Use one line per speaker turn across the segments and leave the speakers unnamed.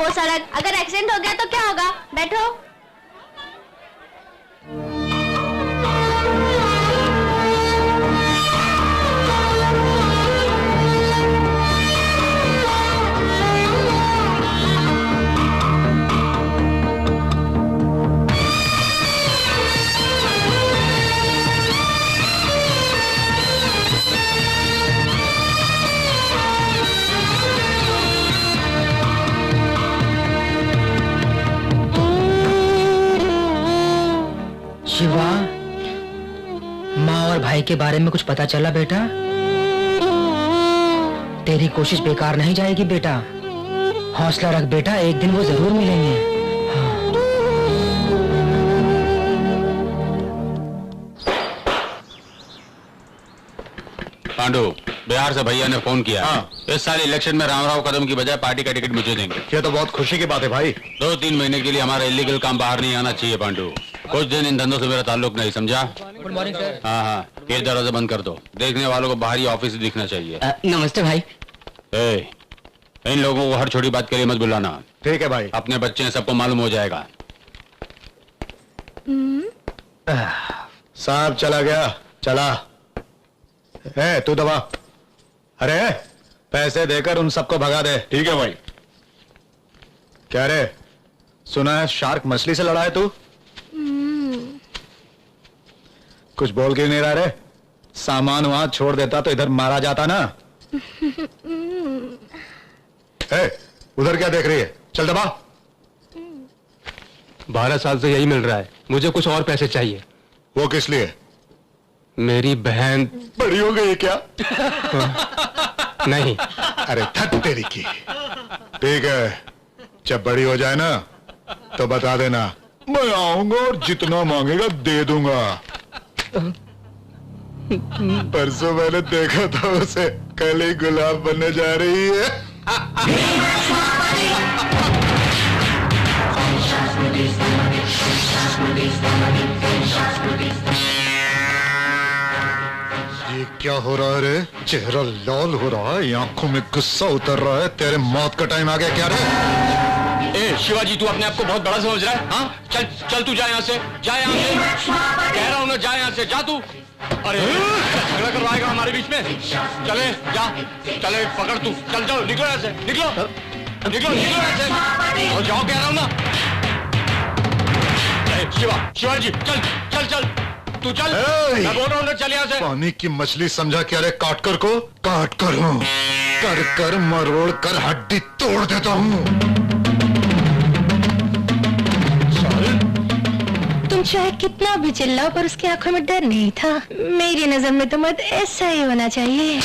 वो सड़क, अगर एक्सीडेंट हो गया तो क्या होगा? बैठो।
शिवा, माँ और भाई के बारे में कुछ पता चला बेटा? तेरी कोशिश बेकार नहीं जाएगी बेटा। हौसला रख बेटा, एक दिन वो जरूर मिलेंगे। हाँ।
पांडु, बिहार से भैया ने फोन किया।
हाँ।
इस साल इलेक्शन में रामराव कदम की बजाय पार्टी का टिकट मुझे देंगे।
ये तो बहुत खुशी की बात है भाई।
2-3 महीने के लिए हमारा इलीगल काम बाहर नहीं आना चाहिए पांडु। कुछ दिन इन धंधों से मेरा ताल्लुक नहीं, समझा?
Good morning sir.
हाँ, ये दरवाजा बंद कर दो। देखने वालों को बाहरी ऑफिस दिखना चाहिए।
नमस्ते भाई।
इन लोगों को हर छोटी बात के लिए मत बुलाना।
ठीक है भाई।
अपने बच्चे हैं, सबको मालूम हो जाएगा।
साहब चला गया, चला। तू दबा। अरे पैसे देकर उन सबको भगा दे।
ठीक है भाई।
क्या रे, सुना है शार्क मछली से लड़ा है तू? कुछ बोल क्यों नहीं रहा रे? सामान वहां छोड़ देता तो इधर मारा जाता ना। उधर क्या देख रही है? चल दबा।
12 साल से यही मिल रहा है, मुझे कुछ और पैसे चाहिए।
वो किस लिए?
मेरी बहन
बड़ी हो गई है क्या?
नहीं।
अरे थक तेरी की। ठीक है, जब बड़ी हो जाए ना तो बता देना, मैं आऊंगा और जितना मांगेगा दे दूंगा। परसों मैंने देखा था उसे, कल ही गुलाब बनने जा रही है। ये क्या हो रहा है रे? चेहरा लाल हो रहा है, आंखों में गुस्सा उतर रहा है। तेरे मौत का टाइम आ गया क्या रे?
शिवाजी, तू अपने आप को बहुत बड़ा समझ रहा है? हाँ, चल चल, तू जा यहाँ से, जा यहाँ से। कह रहा हूँ ना, जा यहाँ से, जा तू। अरे झगड़ा करवाएगा हमारे बीच में? चले जा, चले, पकड़ तू, चल जाओ, निकलो यहाँ से, निकलो निकलो निकलो यहाँ से, और जाओ, कह रहा हूँ ना। शिवाजी, चल चल चल, तू चल। मैं बोल रहा हूँ ना, चल यहाँ से।
पानी की मछली समझा क्या रे? काट कर को काट कर हूँ, कर कर मरोड़ कर हड्डी तोड़ देता हूँ।
तुम चाहे कितना भी चिल्लाओ, पर उसकी आंखों में डर नहीं था। मेरी नजर में तो मत ऐसा ही होना चाहिए।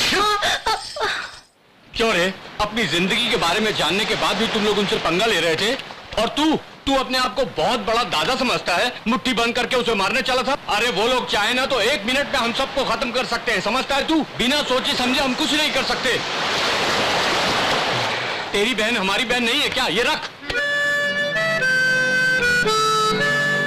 क्यों रे? अपनी जिंदगी के बारे में जानने के बाद भी तुम लोग उनसे पंगा ले रहे थे, और तू अपने आप को बहुत बड़ा दादा समझता है, मुट्ठी बंद करके उसे मारने चला था। अरे वो लोग चाहे ना तो 1 मिनट में हम सबको खत्म कर सकते हैं, समझता है तू? बिना सोचे समझे हम कुछ नहीं कर सकते। तेरी बहन हमारी बहन नहीं है क्या? ये रख।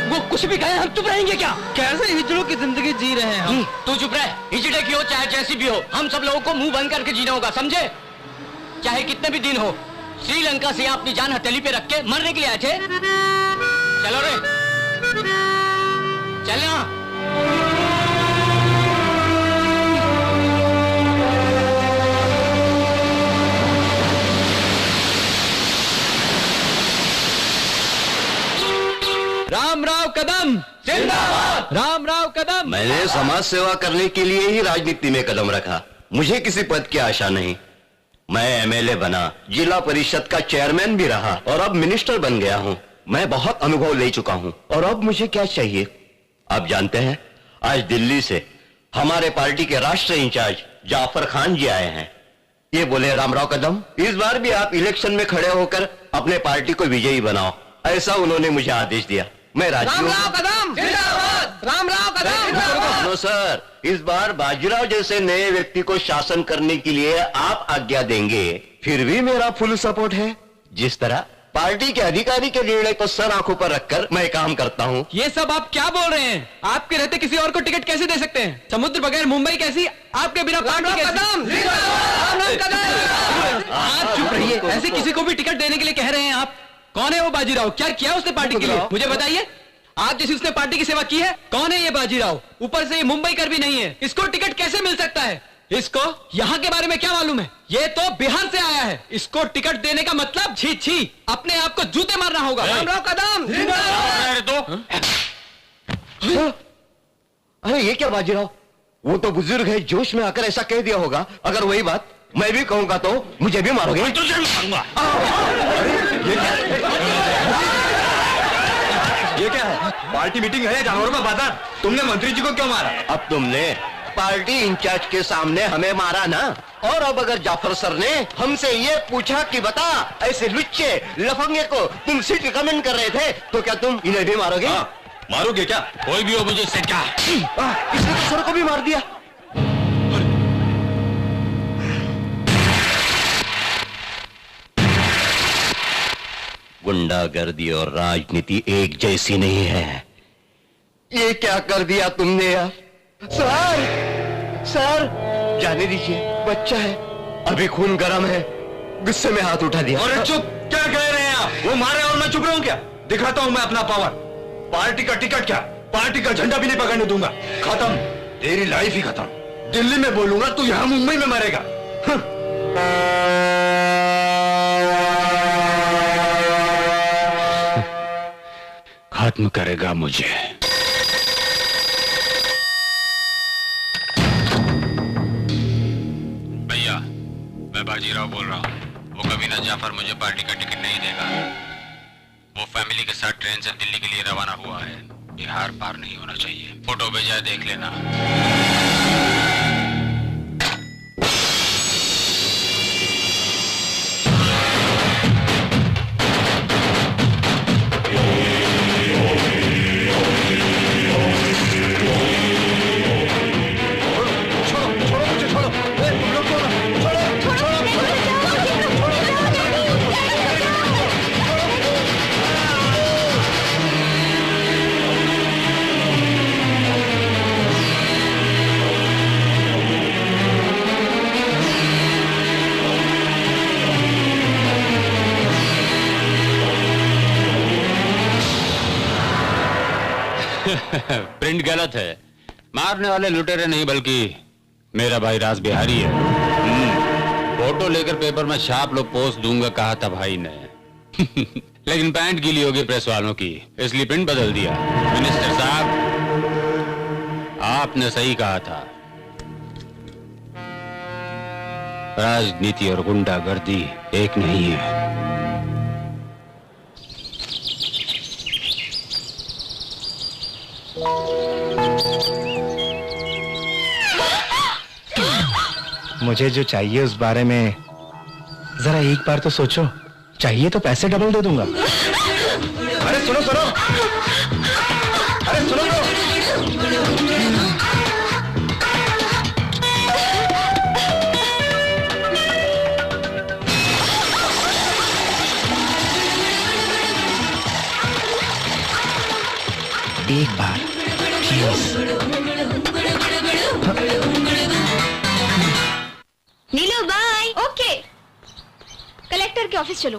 वो कुछ भी कहे, हम चुप रहेंगे क्या?
कैसे हिजड़ों की जिंदगी जी रहे हैं हम?
तू चुप रह। हिजड़े की हो चाहे जैसी भी हो, हम सब लोगों को मुंह बंद करके जीना होगा, समझे? चाहे कितने भी दिन हो। श्रीलंका से अपनी जान हथेली पे रख के मरने के लिए आए थे। चलो रे, चलो।
रामराव कदम जिंदाबाद। रामराव कदम।
मैंने समाज सेवा करने के लिए ही राजनीति में कदम रखा। मुझे किसी पद की आशा नहीं। मैं एमएलए बना, जिला परिषद का चेयरमैन भी रहा और अब मिनिस्टर बन गया हूँ। मैं बहुत अनुभव ले चुका हूँ और अब मुझे क्या चाहिए? आप जानते हैं, आज दिल्ली से हमारे पार्टी के राष्ट्रीय इंचार्ज जाफर खान जी आए हैं। ये बोले, रामराव कदम, इस बार भी आप इलेक्शन में खड़े होकर अपने पार्टी को विजयी बनाओ, ऐसा उन्होंने मुझे आदेश दिया। मैं राजी हूँ।
रामराव कदम जिंदाबाद। रामराव कदम।
नो सर, इस बार बाजीराव जैसे नए व्यक्ति को शासन करने के लिए आप आज्ञा देंगे, फिर भी मेरा फुल सपोर्ट है। जिस तरह पार्टी के अधिकारी के निर्णय को सर आंखों पर रखकर मैं काम करता हूँ।
ये सब आप क्या बोल रहे हैं? आपके रहते किसी और को टिकट कैसे दे सकते हैं? समुद्र बगैर मुंबई कैसी, आपके बिना पार्टी कैसी? आप चुप रहिए। ऐसे किसी को भी टिकट देने के लिए कह रहे हैं आप? कौन है वो बाजीराव? क्या किया उसने पार्टी के लिए? मुझे बताइए। आप जैसी उसने पार्टी की सेवा की है? कौन है ये बाजीराव? ऊपर से ये मुंबई कर भी नहीं है, इसको टिकट कैसे मिल सकता है? इसको यहाँ के बारे में क्या मालूम है? ये तो बिहार से आया है, इसको टिकट देने का मतलब छी छी, अपने आप को जूते मारना होगा। रामराव कदम
अरे ये क्या बाजीराव, वो तो बुजुर्ग है, जोश में आकर ऐसा कह दिया होगा। अगर वही बात मैं भी कहूंगा तो मुझे भी मारोगे?
ये क्या है? पार्टी मीटिंग है या जानवरों का बाजार? तुमने मंत्री जी को क्यों मारा?
अब तुमने पार्टी इंचार्ज के सामने हमें मारा ना, और अब अगर जाफर सर ने हमसे ये पूछा कि बता ऐसे लुच्चे लफंगे को तुम सीट रिकमेंड कर रहे थे, तो क्या तुम इन्हें भी मारोगे?
मारोगे क्या? कोई भी हो मुझे इससे क्या?
इसने तो सर को भी मार दिया। गुंडागर्दी और राजनीति एक जैसी नहीं है। ये क्या कर दिया तुमने यार? सर जाने दीजिए, बच्चा है, अभी खून गर्म है, गुस्से में हाथ उठा दिया।
और चुप, क्या कह रहे हैं आप? वो मारे और मैं चुप रहूं क्या? दिखाता हूं मैं अपना पावर। पार्टी का टिकट क्या, पार्टी का झंडा भी नहीं पकड़ने दूंगा। खत्म, तेरी लाइफ ही खत्म। दिल्ली में बोलूंगा तू यहां मुंबई में मरेगा। खत्म करेगा मुझे।
भैया, मैं बाजीराव बोल रहा हूँ। वो कभी ना जाफर मुझे पार्टी का टिकट नहीं देगा। वो फैमिली के साथ ट्रेन से दिल्ली के लिए रवाना हुआ है। बिहार पार नहीं होना चाहिए। फोटो भेजा, देख लेना।
प्रिंट गलत है। मारने वाले लुटेरे नहीं बल्कि मेरा भाई राज बिहारी है। फोटो लेकर पेपर में छाप लो, पोस्ट दूंगा कहा था भाई ने। लेकिन पैंट गीली होगी प्रेस वालों की, इसलिए प्रिंट बदल दिया। मिनिस्टर साहब, आपने सही कहा था। राजनीति और गुंडागर्दी एक नहीं है।
मुझे जो चाहिए उस बारे में जरा एक बार तो सोचो। चाहिए तो पैसे डबल दे दूंगा।
अरे सुनो सुनो, अरे सुनो सुनो।
एक बार
नीलू बाय। ओके, कलेक्टर के ऑफिस चलो।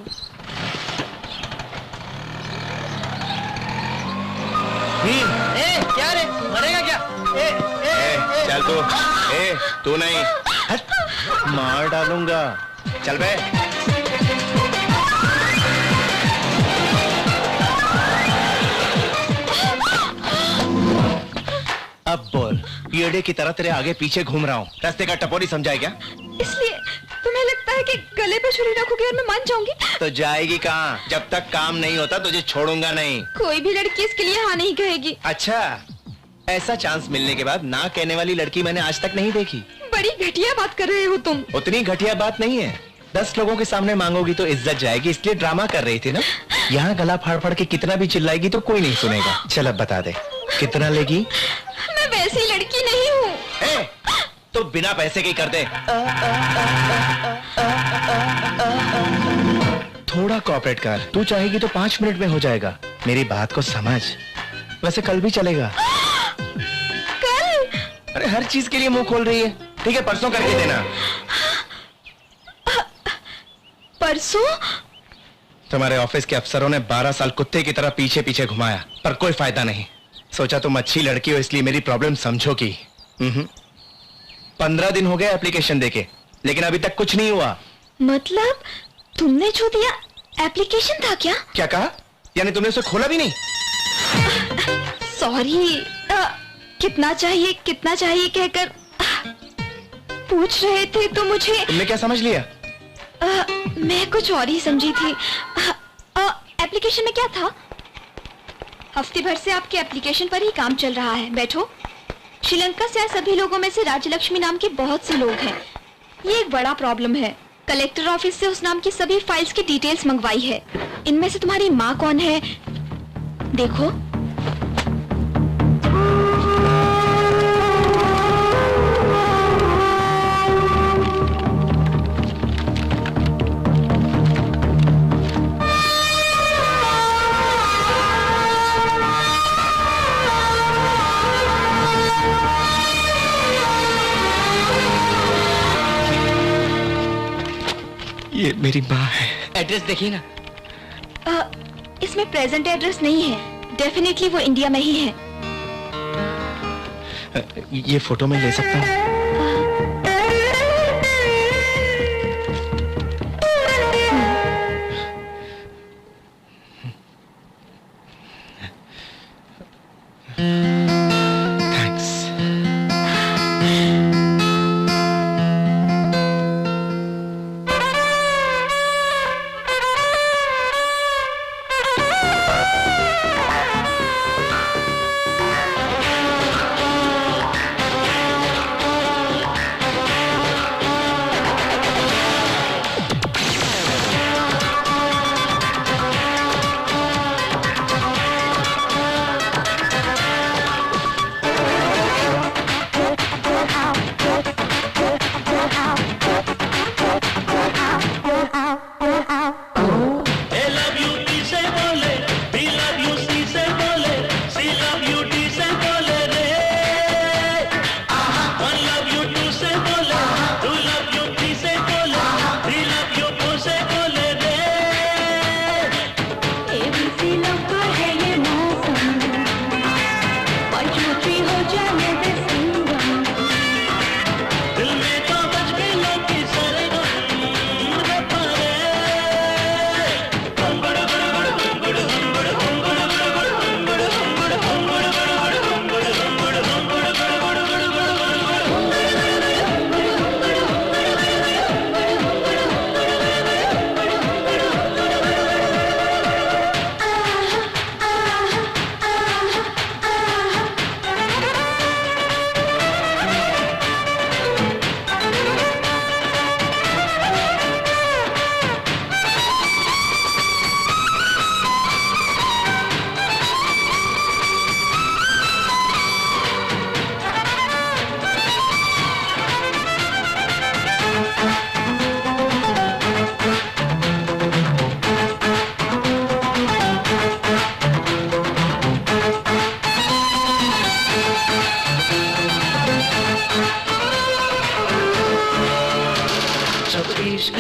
क्या रे, मरेगा क्या?
चल तू नहीं। मार डालूंगा, चल बे। अब बोल, पीएडे की तरह तेरे आगे पीछे घूम रहा हूँ, रास्ते का टपोरी समझाए क्या?
इसलिए तुम्हें लगता है कि गले पे छुरी रखोगे और मैं मान जाऊंगी?
तो जाएगी कहाँ? जब तक काम नहीं होता तुझे छोड़ूंगा नहीं।
कोई भी लड़की इसके लिए हाँ नहीं कहेगी।
अच्छा, ऐसा चांस मिलने के बाद ना कहने वाली लड़की मैंने आज तक नहीं देखी।
बड़ी घटिया बात कर रहे हो तुम।
उतनी घटिया बात नहीं है। 10 लोगों के सामने मांगोगी तो इज्जत जाएगी, इसलिए ड्रामा कर रही थी ना। यहाँ गला फाड़ फाड़ के कितना भी चिल्लाएगी तो कोई नहीं सुनेगा। चल अब बता दे, कितना लेगी?
मैं वैसी लड़की नहीं हूँ।
तो बिना पैसे के कर दे। थोड़ा कोऑपरेट कर। तू चाहेगी तो 5 मिनट में हो जाएगा। मेरी बात को समझ। वैसे कल भी चलेगा।
कल?
अरे हर चीज के लिए मुंह खोल रही है। ठीक है, परसों करके देना।
परसों?
तुम्हारे ऑफिस के अफसरों ने 12 साल कुत्ते की तरह पीछे पीछे घुमाया, पर कोई फायदा नहीं। सोचा तुम अच्छी लड़की हो इसलिए मेरी प्रॉब्लम समझोगी। 15 दिन हो गए एप्लीकेशन देके, लेकिन अभी तक कुछ नहीं हुआ।
मतलब तुमने जो दिया एप्लीकेशन था क्या?
क्या कहा? यानी तुमने उसे खोला भी नहीं?
सॉरी, कितना चाहिए कहकर पूछ रहे थे तो मुझे।
तुमने क्या समझ लिया?
मैं कुछ और ही समझी थी। एप्लीकेशन में क्या था? हफ्ते भर से आपके एप्लीकेशन पर ही काम चल रहा है। बैठो। श्रीलंका से आए सभी लोगों में से राज्यलक्ष्मी नाम के बहुत से लोग हैं। ये एक बड़ा प्रॉब्लम है। कलेक्टर ऑफिस से उस नाम की सभी फाइल्स की डिटेल्स मंगवाई है। इनमें से तुम्हारी माँ कौन है? देखो।
ये मेरी माँ है।
एड्रेस देखिए ना।
इसमें प्रेजेंट एड्रेस नहीं है। डेफिनेटली वो इंडिया में ही है।
ये फोटो मैं ले सकता हूँ?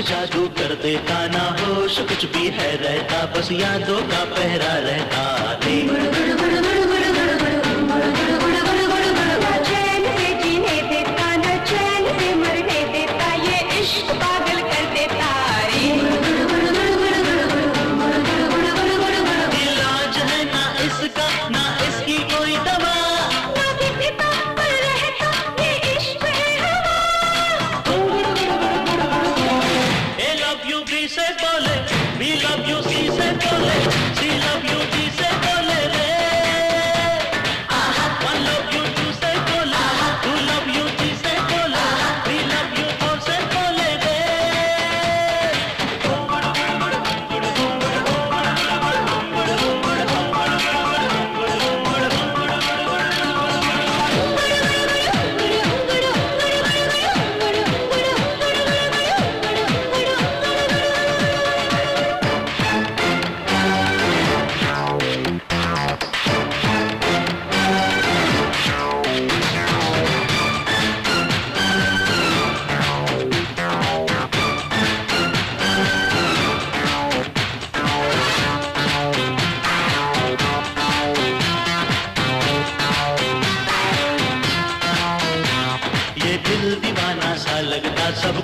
जादू कर देता ना होश कुछ भी है रहता बस यादों का पहरा रहता चैन से जीने देता न चैन से मरने देता ये इश्क पागल कर देता इलाज है ना इसका ना इसकी कोई दवा से बोले, we love you, सी से बोले, she love you, डी से बोले रे।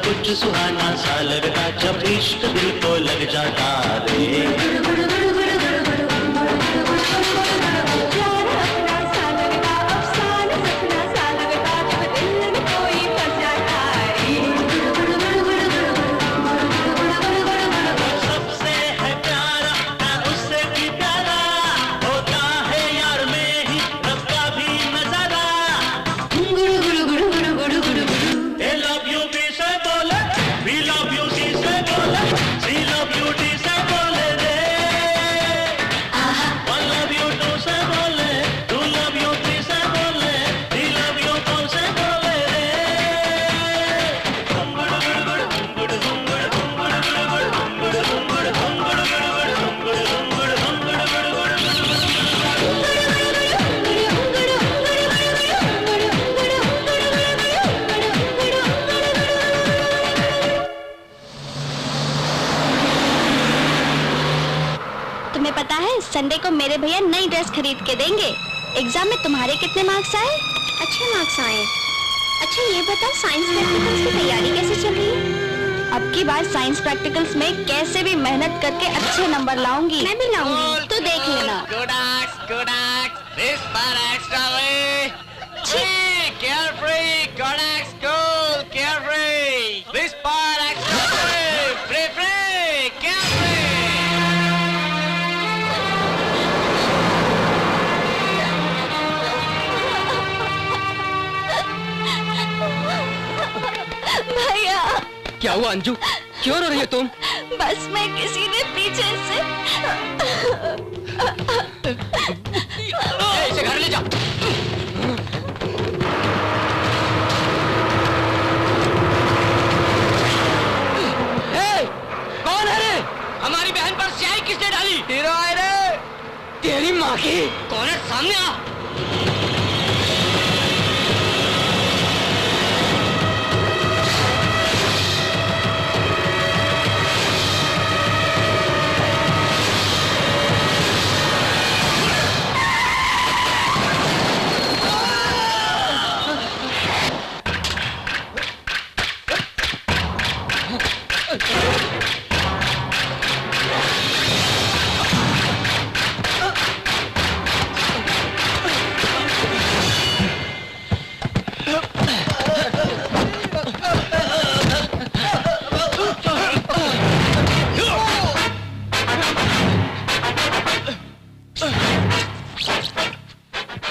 कुछ सुहाना सा लगता जब इश्क दिल को लग जाता रे।
संडे को मेरे भैया नई ड्रेस खरीद के देंगे। एग्जाम में तुम्हारे कितने मार्क्स आए? अच्छे मार्क्स आए। अच्छा ये बता साइंस प्रैक्टिकल्स की तैयारी कैसे चल रही है? अब की बार साइंस प्रैक्टिकल्स में कैसे भी मेहनत करके अच्छे नंबर लाऊंगी। मैं भी लाऊंगी, तो देख लेना। भैया
क्या हुआ अंजू, क्यों रो रही हो तुम?
बस मैं किसी ने पीछे से
इसे घर ले जा। कौन है रे? हमारी बहन पर स्याही किसने डाली? तेरा है रे। तेरी माँ की। कौन है? सामने आ।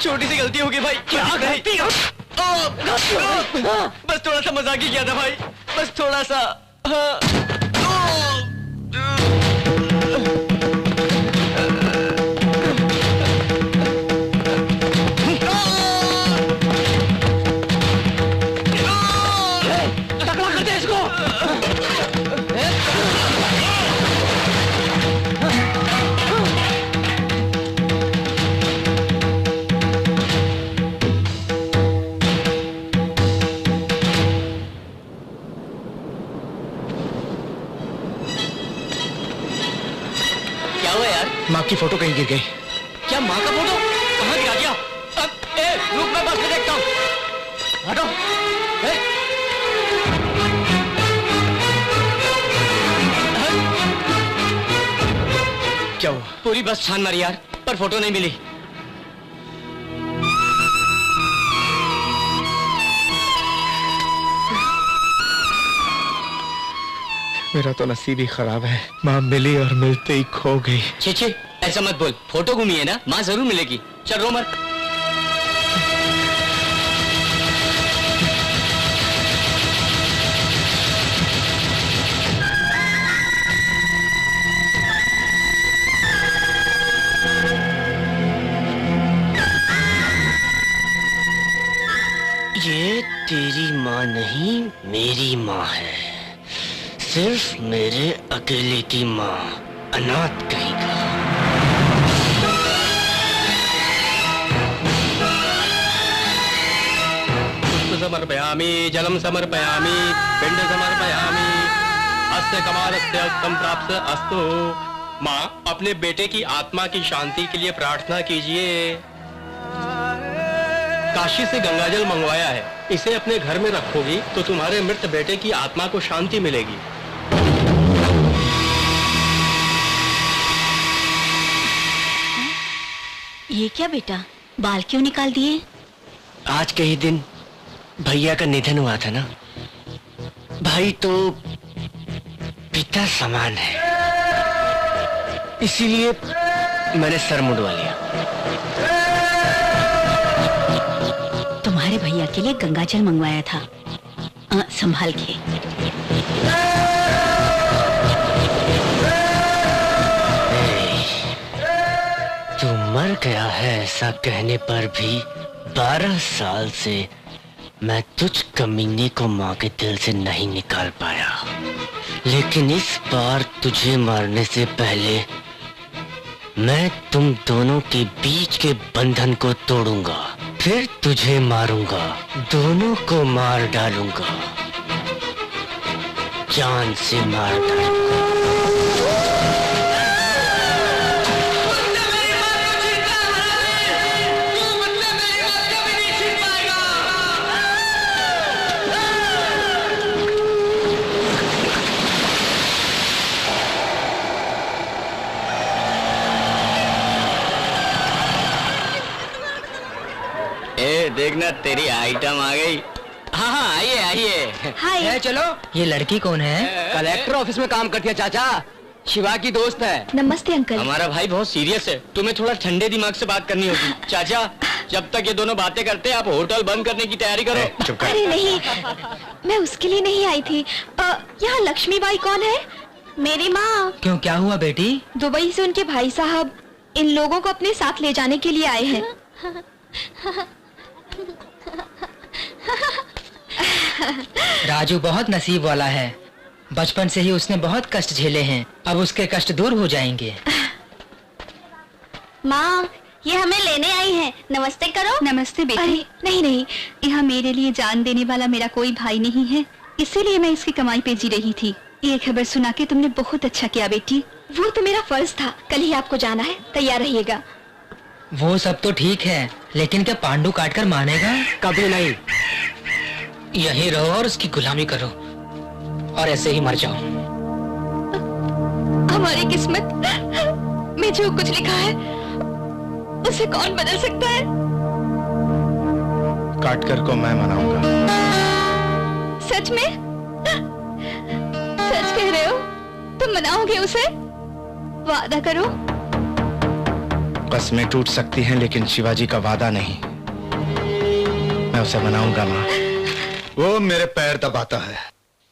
छोटी सी गलती होगी भाई। क्या गलती? बस थोड़ा सा मजाक ही किया था भाई, बस थोड़ा सा। टकला कर दे इसको।
माँ की फोटो कहीं गिर गई।
क्या माँ का फोटो? कहाँ गिरा दिया? रुक, मैं बस में देखता हूँ। हटो।
क्या हुआ?
पूरी बस छान मारी यार, पर फोटो नहीं मिली।
मेरा तो नसीब ही खराब है। माँ मिली और मिलते ही खो गई।
छे ऐसा मत बोल, फोटो घूमी है ना, माँ जरूर मिलेगी। चल रो मत।
ये तेरी माँ नहीं, मेरी माँ है। सिर्फ मेरे अकेले की माँ, अनाथ कहीं का।
पुष्प समर्पयामि, जलम समर्पयामि, पिंड समर्पयामि, अस्य कमालस्य उत्तम प्राप्त अस्तु। माँ, अपने बेटे की आत्मा की शांति के लिए प्रार्थना कीजिए। काशी से गंगाजल मंगवाया है, इसे अपने घर में रखोगी तो तुम्हारे मृत बेटे की आत्मा को शांति मिलेगी।
ये क्या बेटा, बाल क्यों निकाल दिए?
आज के ही दिन भैया का निधन हुआ था ना। भाई तो पिता समान है, इसीलिए मैंने सर मुंडवा लिया।
तुम्हारे भैया के लिए गंगाजल मंगवाया था, संभाल के।
तू मर गया है ऐसा कहने पर भी 12 साल से मैं तुझ कमीने को माँ के दिल से नहीं निकाल पाया, लेकिन इस बार तुझे मारने से पहले मैं तुम दोनों के बीच के बंधन को तोड़ूंगा, फिर तुझे मारूंगा, दोनों को मार डालूंगा, जान से मार डालूंगा।
देखना तेरी आइटम आ गई। हाँ हाँ आइए आइए।
हाय।
चलो।
ये लड़की कौन है?
कलेक्टर ऑफिस में काम करती है चाचा, शिवा की दोस्त है।
नमस्ते अंकल।
हमारा भाई बहुत सीरियस है, तुम्हें थोड़ा ठंडे दिमाग से बात करनी होगी। चाचा जब तक ये दोनों बातें करते हैं आप होटल बंद करने की तैयारी करो।
अरे नहीं, मैं उसके लिए नहीं आई थी। यहाँ लक्ष्मी बाई कौन है? मेरी माँ।
क्यों, क्या हुआ बेटी?
दुबई से उनके भाई साहब इन लोगों को अपने साथ ले जाने के लिए आए हैं।
राजू बहुत नसीब वाला है, बचपन से ही उसने बहुत कष्ट झेले हैं, अब उसके कष्ट दूर हो जाएंगे।
माँ, ये हमें लेने आई है, नमस्ते करो।
नमस्ते बेटी।
अरे नहीं नहीं,
यहाँ मेरे लिए जान देने वाला मेरा कोई भाई नहीं है, इसीलिए मैं इसकी कमाई पे जी रही थी। ये खबर सुना के तुमने बहुत अच्छा किया बेटी।
वो तो मेरा फर्ज था, कल ही आपको जाना है, तैयार रहिएगा।
वो सब तो ठीक है, लेकिन क्या पांडु काट कर मानेगा?
कभी नहीं।
यही रहो और उसकी गुलामी करो और ऐसे ही मर जाओ।
हमारी किस्मत में जो कुछ लिखा है उसे कौन बदल सकता है?
काटकर को मैं मनाऊंगा।
सच में? सच कह रहे हो? तुम मनाओगे उसे? वादा करो।
कस्में टूट सकती हैं लेकिन शिवाजी का वादा नहीं। मैं उसे मनाऊंगा माँ।
वो मेरे पैर दबाता है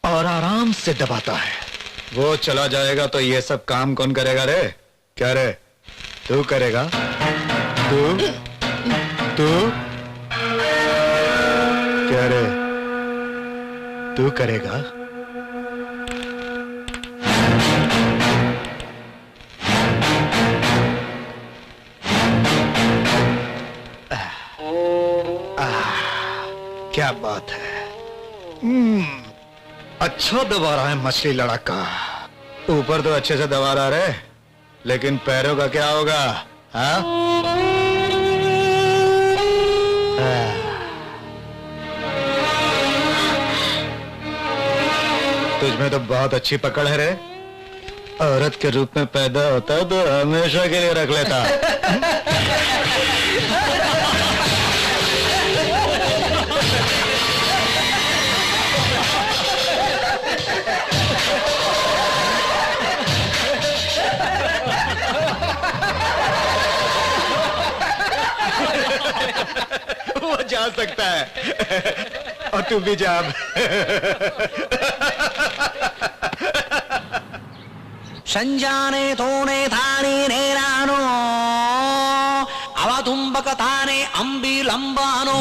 और आराम से दबाता है। वो चला जाएगा तो ये सब काम कौन करेगा रे? क्या रे, तू करेगा? तू क्या रे, तू करेगा? क्या बात है। अच्छा दबा रहा है मछली लड़का। ऊपर तो अच्छे से दबा रहा है, लेकिन पैरों का क्या होगा? हाँ? तुझमें तो बहुत अच्छी पकड़ है रे। औरत के रूप में पैदा होता तो हमेशा के लिए रख लेता। वो जा सकता है और तू भी जा।
संजाने थोने थाने नेरानो अवधुंबक थाने अंबी लंबानो।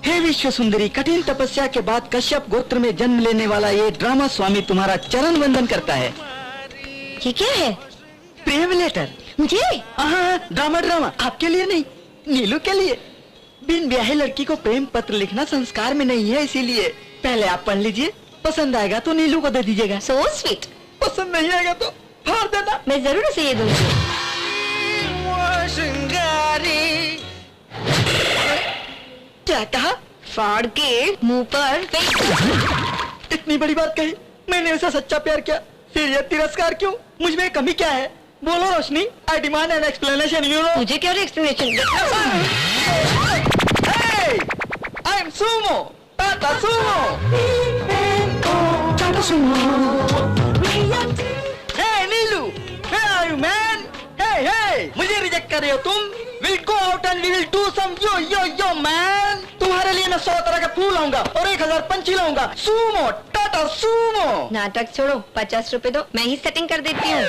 हे विश्व सुंदरी, कठिन तपस्या के बाद कश्यप गोत्र में जन्म लेने वाला ये ड्रामा स्वामी तुम्हारा चरण वंदन करता है।
ये क्या है?
प्रेम लेटर।
मुझे?
हाँ, ड्रामा आपके लिए नहीं, नीलू के लिए। बिन ब्याहे लड़की को प्रेम पत्र लिखना संस्कार में नहीं है, इसीलिए पहले आप पढ़ लीजिए, पसंद आएगा तो नीलू को दे दीजिएगा।
So sweet।
पसंद नहीं आएगा तो फाड़ देना।
मैं जरूर उसे ये दूंगी।
ब्रह्मचारी। क्या कहा?
फाड़ के मुंह पर फेंक।
इतनी बड़ी बात कही, मैंने उसे सच्चा प्यार किया, फिर यह तिरस्कार क्यों? मुझ में कमी क्या है? बोलो Roshni, I demand an explanation, you know.
मुझे क्या explanation?
I am Sumo, Tata Sumo. Tata Sumo. Hey Neelu, where are you man? Hey, मुझे रिजेक्ट कर रहे हो तुम? We'll go out and we will do some yo man. तुम्हारे लिए मैं 100 तरह के फूल लाऊंगा और 1000 पंछी लाऊंगा। Sumo, Tata Sumo.
नाटक छोड़ो, 50 रुपए दो, मैं ही सेटिंग कर देती हूँ।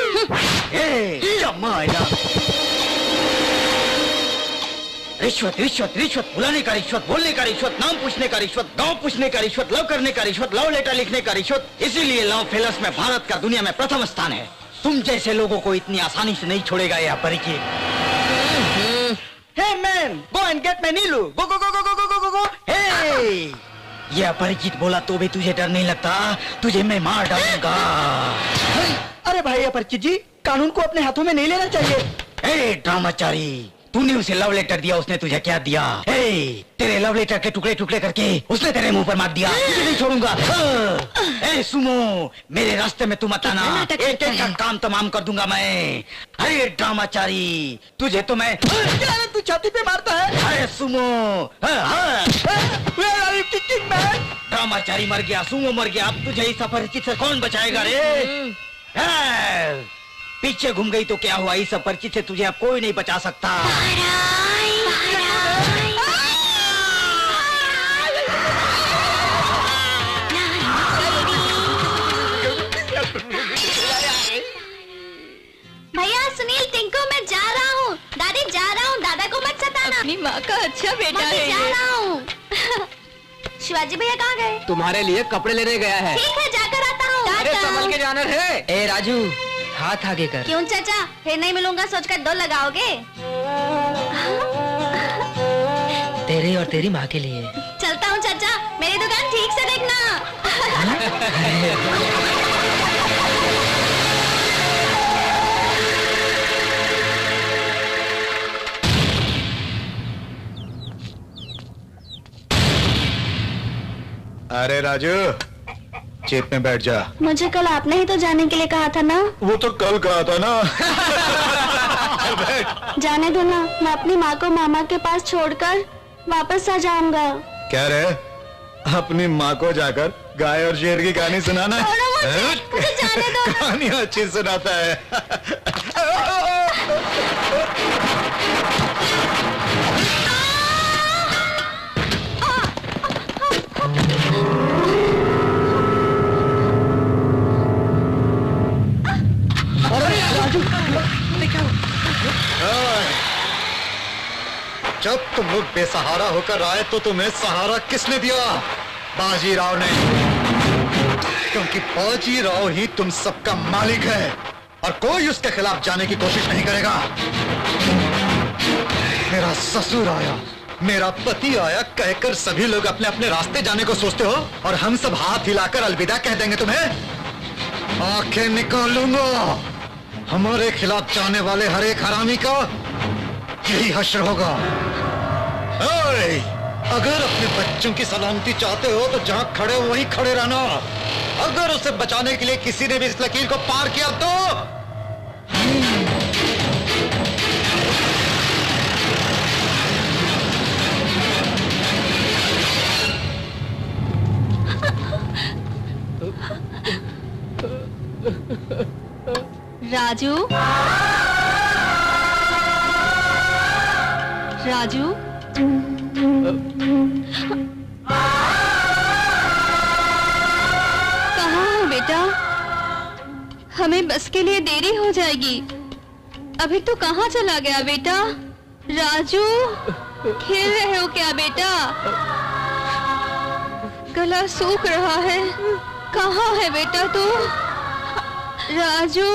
रिश्वत रिश्वत रिश्वत, बुलाने का रिश्वत, बोलने का रिश्वत, नाम पूछने का रिश्वत, गांव पूछने का रिश्वत, लव करने का रिश्वत, लव लेटर लिखने का रिश्वत। इसीलिए लव फेलर्स में भारत का दुनिया में प्रथम स्थान है। तुम जैसे लोगों को इतनी आसानी से नहीं छोड़ेगा यह परिचित। Hey man, go and get my Neelu, go go go go go go go go. Hey, यह परिचित बोला तो भी तुझे डर नहीं लगता? तुझे मैं मार डालूंगा। अरे भाई अपरिचित जी, कानून को अपने हाथों में नहीं लेना चाहिए। हे ड्रामाचारी, तूने उसे लव लेटर दिया, उसने तुझे क्या दिया? तेरे लव लेटर के टुकड़े टुकड़े करके उसने तेरे मुंह पर मार दिया। तुझे नहीं छोड़ूंगा। सुमो, मेरे रास्ते में तू मत आना, एक एक का काम तमाम कर दूंगा मैं। अरे ड्रामाचारी, तुझे तो मैं। तू छाती पे मारता है। अरे सुमो, ड्रामाचारी मर गया, सुमो मर गया, अब तुझे इस अपरिचित से कौन बचाएगा रे? पीछे घूम गई तो क्या हुआ? इस अपरिचित से तुझे अब कोई नहीं बचा सकता।
भैया सुनील, टिंकू, मैं जा रहा हूँ। दादी जा रहा हूँ, दादा को मत सताना।
अपनी माँ का अच्छा बेटा है।
जा रहा हूँ। शिवाजी भैया कहाँ गए?
तुम्हारे लिए कपड़े लेने गया है।
ठीक है, जाकर आता हूँ।
अरे संभल के जाना है।
ए राजू, हाथ आगे कर।
क्यों चाचा, फिर नहीं मिलूंगा सोचकर दो लगाओगे?
तेरे और तेरी माँ के लिए।
चलता हूँ चाचा, मेरी दुकान ठीक से देखना।
अरे राजू, चेप में बैठ जा।
मुझे कल आपने ही तो जाने के लिए कहा था ना।
वो तो कल कहा था ना।
जाने दो ना, मैं अपनी माँ को मामा के पास छोड़कर वापस आ जाऊंगा।
क्या रे, अपनी माँ को जाकर गाय और शेर की कहानी सुनाना है?
मुझे जाने दो।
कहानी अच्छी सुनाता है। जब तुम लोग बेसहारा होकर आए तो तुम्हें सहारा किसने दिया? बाजीराव ने। क्योंकि बाजीराव ही तुम सबका मालिक है और कोई उसके खिलाफ जाने की कोशिश नहीं करेगा। मेरा ससुर आया, मेरा पति आया कहकर सभी लोग अपने अपने रास्ते जाने को सोचते हो और हम सब हाथ हिलाकर अलविदा कह देंगे तुम्हें? आंखें निकालूंगा। हमारे खिलाफ जाने वाले हर एक हरामी का यही हश्र होगा। अगर अपने बच्चों की सलामती चाहते हो तो जहां खड़े हो वहीं खड़े रहना। अगर उसे बचाने के लिए किसी ने भी इस लकीर को पार किया तो
राजू, राजू, कहाँ हो बेटा? हमें बस के लिए देरी हो जाएगी। अभी तो कहाँ चला गया बेटा? राजू, खेल रहे हो क्या बेटा? गला सूख रहा है। कहाँ है बेटा तू? राजू,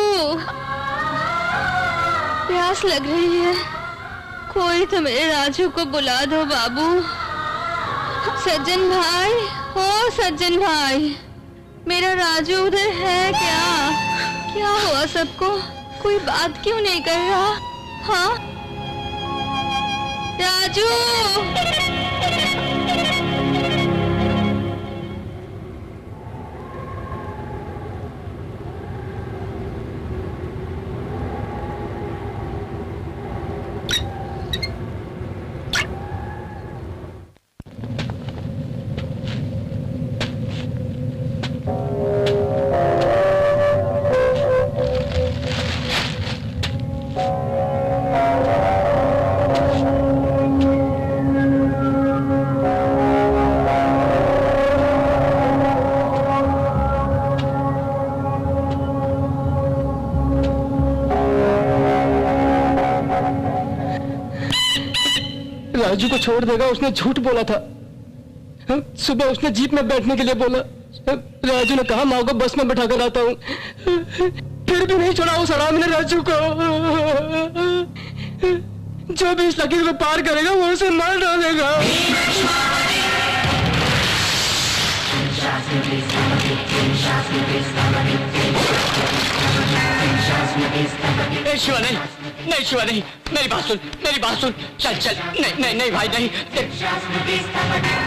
प्यास लग रही है। कोई तो मेरे राजू को बुला दो बाबू। सज्जन भाई, ओ सज्जन भाई, मेरा राजू उधर है क्या? क्या हुआ सबको? कोई बात क्यों नहीं कर रहा? हाँ, राजू।
राजू को छोड़ देगा, उसने झूठ बोला था। सुबह उसने जीप में बैठने के लिए बोला। राजू ने कहा माँ को बस में बैठा कर आता हूँ, फिर भी नहीं छोड़ा उस हरामी ने राजू को। जो भी इस लकीर को पार करेगा वो उसे मार डालेगा।
शिवा नहीं, नहीं शिवा नहीं, मेरी बात सुन, मेरी बात सुन। चल चल, नहीं नहीं नहीं भाई नहीं,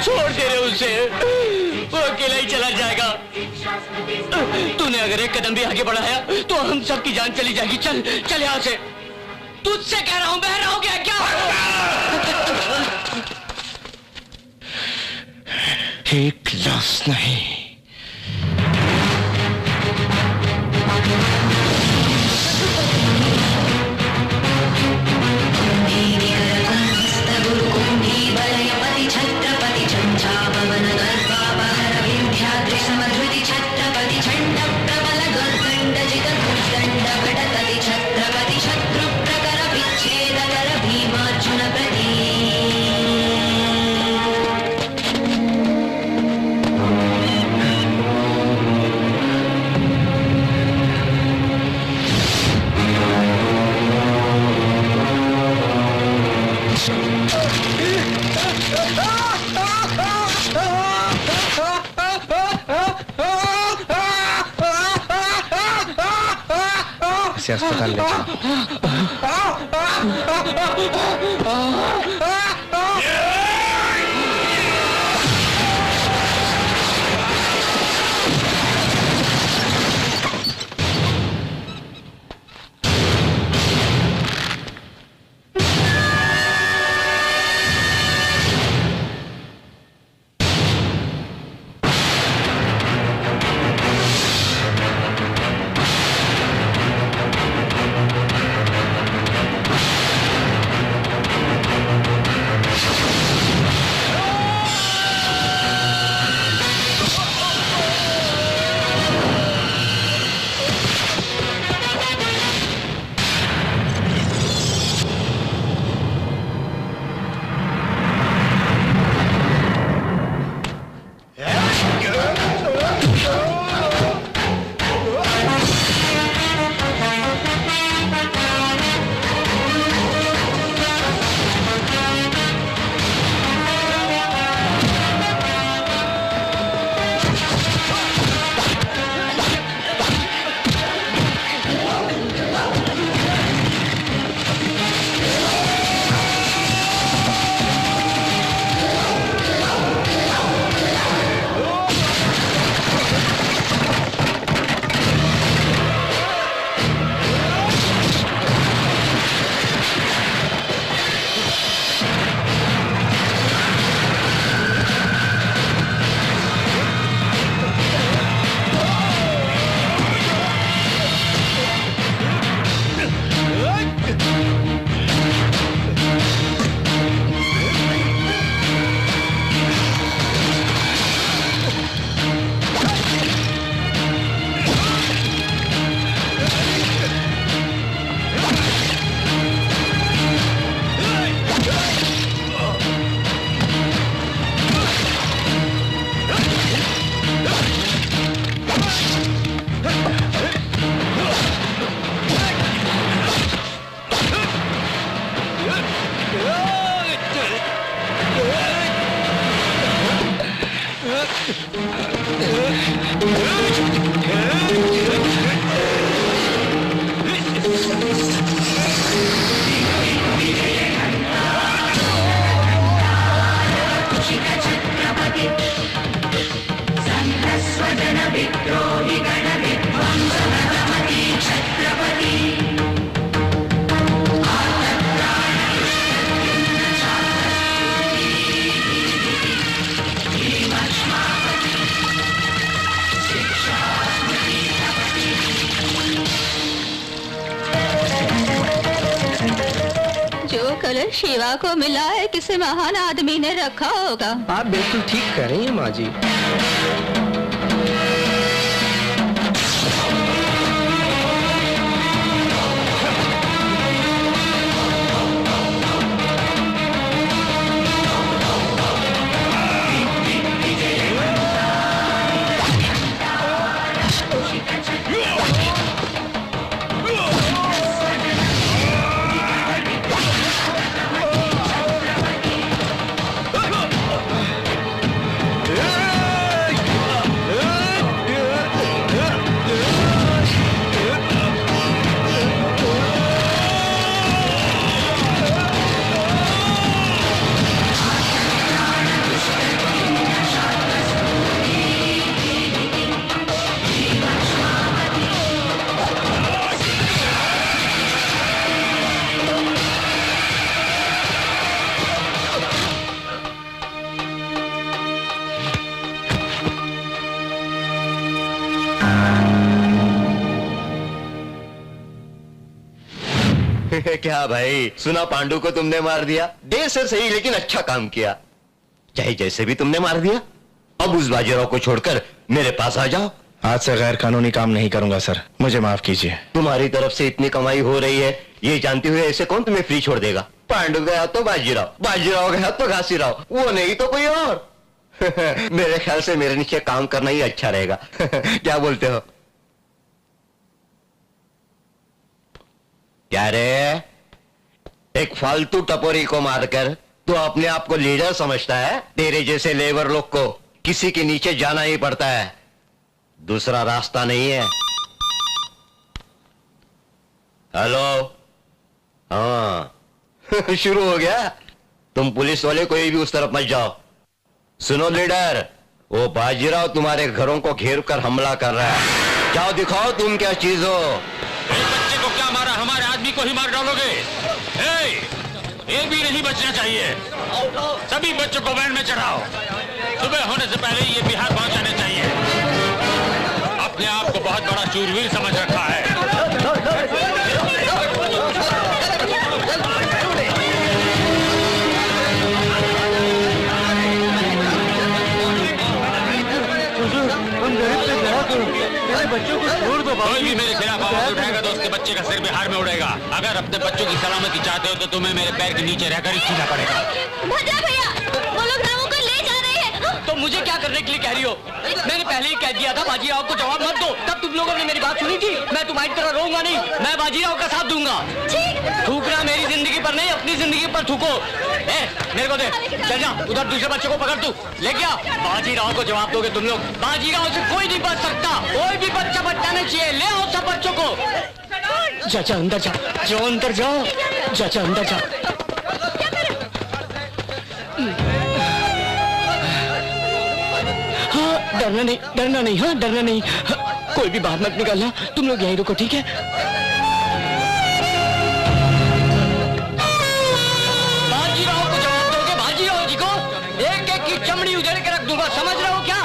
छोड़ दे रहे उसे, वो अकेला ही चला जाएगा। तूने अगर एक कदम भी आगे बढ़ाया तो हम सबकी जान चली जाएगी। चल चल यहाँ से, तुझसे कह रहा हूँ, बहरा हो गया क्या?
एक लाश नहीं,
छत्रपति चंचापवन गर्भापहर विंध्याद्रि समधृति छत्रपति छंड प्रबल दुर्दंड जित दुर्दंड भटकति छत्रपति शत्रु प्रकर विच्छेद कर भीमार्जुन प्रति।
इसे अस्पताल ले जाओ।
देशद्रोही गण विध्वंसनरमति छत्रपति
जो कलर शिवा को मिला है किसी महान आदमी ने रखा होगा।
आप बिल्कुल ठीक कह रही हैं माँ जी।
क्या भाई, सुना पांडु को तुमने मार दिया? देर से सही लेकिन अच्छा काम किया। चाहे जैसे भी तुमने मार दिया, अब उस बाजीराव को छोड़कर मेरे पास आ जाओ।
आज से गैर कानूनी काम नहीं करूंगा सर, मुझे माफ कीजिए।
तुम्हारी तरफ से इतनी कमाई हो रही है, ये जानते हुए ऐसे कौन तुम्हें फ्री छोड़ देगा? पांडु गया तो बाजीराव, बाजीराव गया तो घासीराव, वो नहीं तो कोई और। मेरे ख्याल से मेरे नीचे काम करना ही अच्छा रहेगा। क्या बोलते हो? क्या रे, एक फालतू टपोरी को मारकर तो अपने आप को लीडर समझता है? तेरे जैसे लेबर लोग को किसी के नीचे जाना ही पड़ता है, दूसरा रास्ता नहीं है। हेलो, हाँ। शुरू हो गया। तुम पुलिस वाले कोई भी उस तरफ मत जाओ। सुनो लीडर, वो बाजीराव तुम्हारे घरों को घेर कर हमला कर रहा है। जाओ दिखाओ तुम क्या चीज हो।
बच्चे को क्या मारा, हमारे आदमी को ही मार डालोगे? ये भी नहीं बचना चाहिए। सभी बच्चों को वैन में चढ़ाओ, सुबह होने से पहले ये बिहार पहुंच जाने चाहिए। अपने आप को बहुत बड़ा शूरवीर समझ रखा है।
बच्चों को छोड़ दो।
कोई भी मेरे खिलाफ आवाज उठाएगा तो उसके बच्चे का सिर बिहार में उड़ेगा। अगर अपने बच्चों की सलामती चाहते हो तो तुम्हें मेरे पैर के नीचे रहकर ही सीना पड़ेगा।
भद्रा भैया, वो लोग रामू को ले जा रहे हैं।
तो मुझे क्या करने के लिए कह रही हो? मैंने पहले ही कह दिया था बाजीराव को जवाब मत दो, तब तुम लोगों ने मेरी बात सुनी थी। मैं तुम्हारी तरह रोऊंगा नहीं, मैं बाजीराव का साथ दूंगा। थूकना मेरी जिंदगी पर नहीं, अपनी जिंदगी पर थूको। मेरे को दे, चल जा उधर दूसरे बच्चे को पकड़, तू ले गया। बाजीराव को जवाब दोगे तुम लोग। बाजीराव से कोई नहीं बच सकता, कोई भी बच्चा बचना नहीं चाहिए। ले आओ सब बच्चों को।
चाचा अंदर जा, जाओ अंदर जाओ, चाचा अंदर जा। हाँ डरना नहीं, डरना नहीं, हाँ डरना नहीं। हाँ, कोई भी बाहर मत निकलना, तुम लोग यहीं रुको, ठीक है?
बाजीराव को जवाब दोगे, बाजीराव जी को एक एक की चमड़ी उधेड़ के रख दूंगा, समझ रहे हो क्या?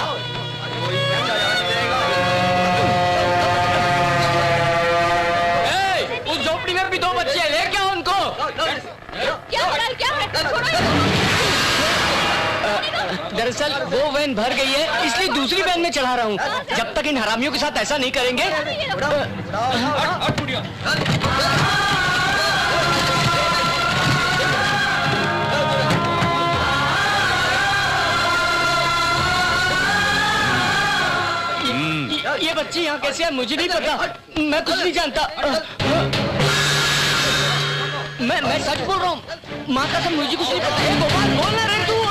उस झोपड़ी में भी दो बच्चे हैं, ले क्या उनको?
क्या हो रहा है, क्या है?
दरअसल वो वैन भर गई है, इसलिए दूसरी वैन में चढ़ा रहा हूँ। जब तक इन हरामियों के साथ ऐसा नहीं करेंगे। ये बच्ची यहाँ कैसे है मुझे नहीं पता, मैं कुछ नहीं जानता। मैं सच बोल रहा हूँ, माँ कसम मुझे कुछ नहीं पता। गोपाल बोलना रे तू।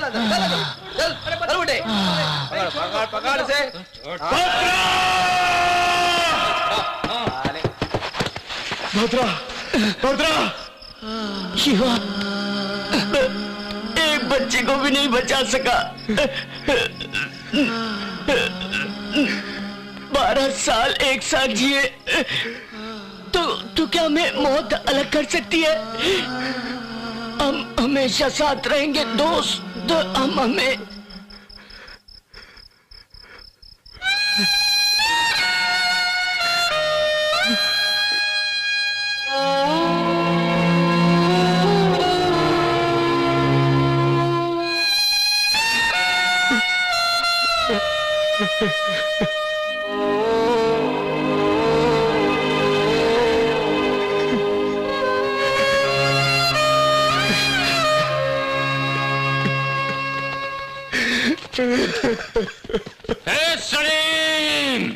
चल उठे, पकड़ पकड़ से।
भद्रा, भद्रा,
शिवा, एक बच्चे को भी नहीं बचा सका। 12 साल एक साथ जिए, तो क्या हमें मौत अलग कर सकती है? हम हमेशा साथ रहेंगे दोस्त, हम हमें
सलीम!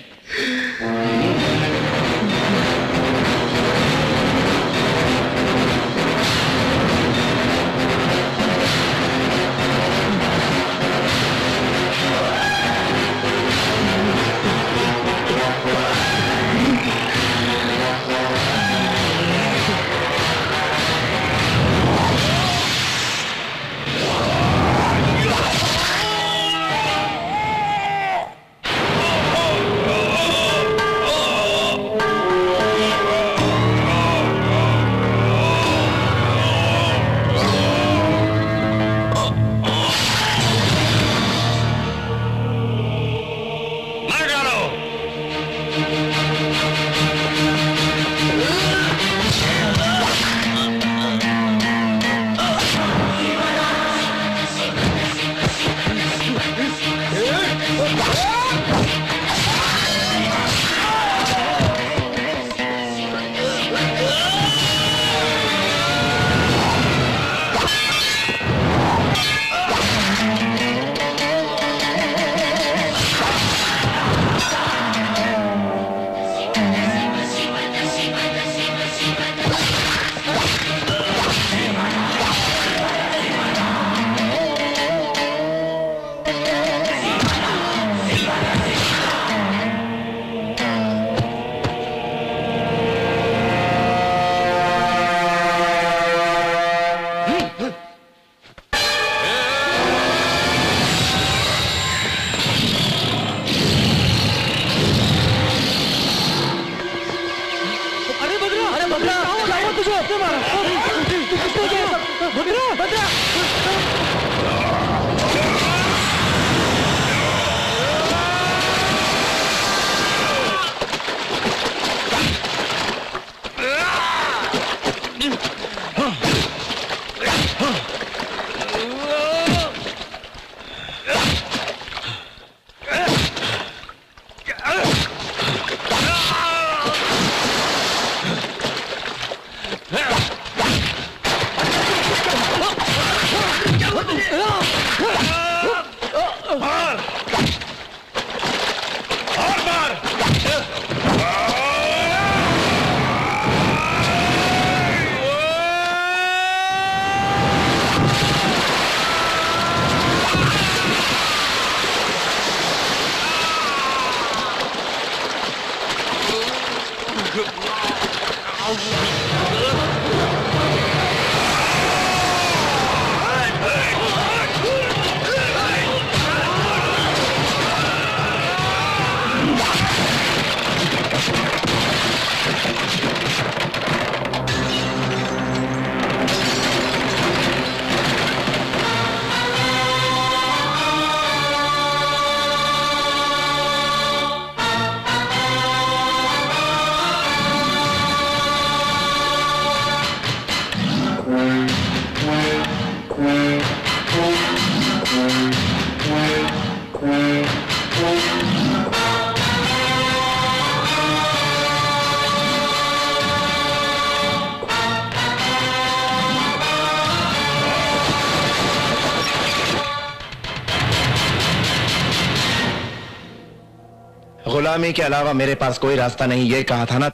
गुलामी के अलावा मेरे पास कोई रास्ता नहीं, ये कहा था ना।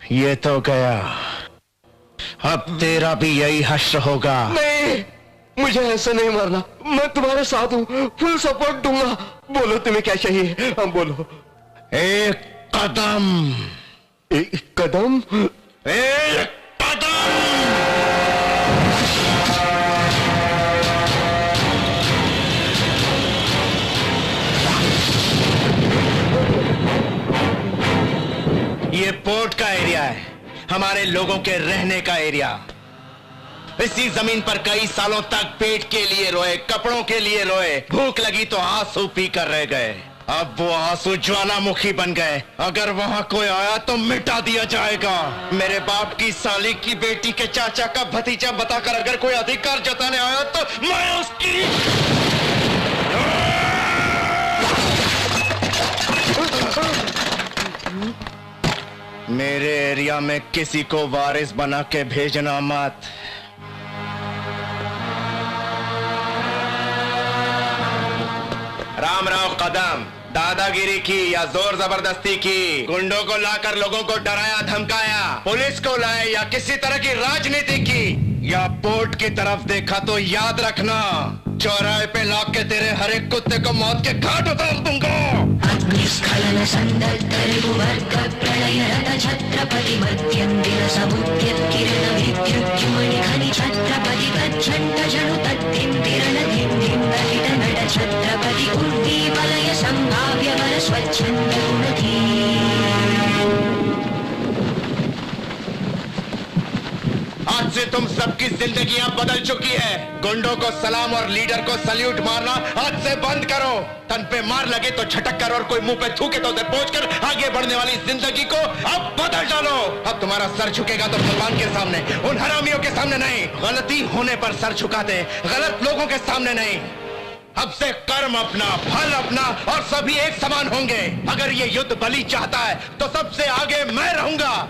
ये तो गया, अब तेरा भी यही हश्र होगा।
नहीं,
मुझे ऐसे नहीं मारना, मैं तुम्हारे साथ हूँ, फुल सपोर्ट दूंगा। बोलो तुम्हें क्या चाहिए, हम बोलो।
एक कदम।
एक कदम?
एक कदम। ये पोर्ट का एरिया है, हमारे लोगों के रहने का एरिया। इसी जमीन पर कई सालों तक पेट के लिए रोए, कपड़ों के लिए रोए, भूख लगी तो आंसू पी कर रह गए। अब वो आंसू ज्वालामुखी बन गए। अगर वहां कोई आया तो मिटा दिया जाएगा। मेरे बाप की साली की बेटी के चाचा का भतीजा बताकर अगर कोई अधिकार जताने आया तो मैं उसकी मेरे एरिया में किसी को वारिस बना के भेजना मत। राम राव कदम, दादागिरी की या जोर जबरदस्ती की, गुंडों को लाकर लोगों को डराया धमकाया, पुलिस को लाए या किसी तरह की राजनीति की, या पोर्ट की तरफ देखा तो याद रखना, चौराहे पे लाके के तेरे हर एक कुत्ते को मौत के घाट उतार दूंगा।
अग्निस्खलन संदत्तरिपुवर्ग प्रलयरत छत्रपति मध्यन्दिन समुद्यत किरण विद्युज्जुमणि खनि छत्रपति गच्छन्त जनु तद्दिन्दिरण धिन्धिं दहित नट छत्रपति उर्दीवलय संभाव्य वर स्वच्छन्द गुणधी।
आज से तुम सबकी जिंदगियां बदल चुकी है। गुंडों को सलाम और लीडर को सल्यूट मारना आज से बंद करो। तन पे मार लगे तो झटक कर और कोई मुंह पे थूके तो उधर पहुंच कर आगे बढ़ने वाली जिंदगी को अब बदल डालो। अब तुम्हारा सर झुकेगा तो भगवान के सामने, उन हरामियों के सामने नहीं। गलती होने पर सर झुकाते, गलत लोगों के सामने नहीं। अब से कर्म अपना, फल अपना और सभी एक समान होंगे। अगर ये युद्ध बलि चाहता है तो सबसे आगे मैं रहूंगा।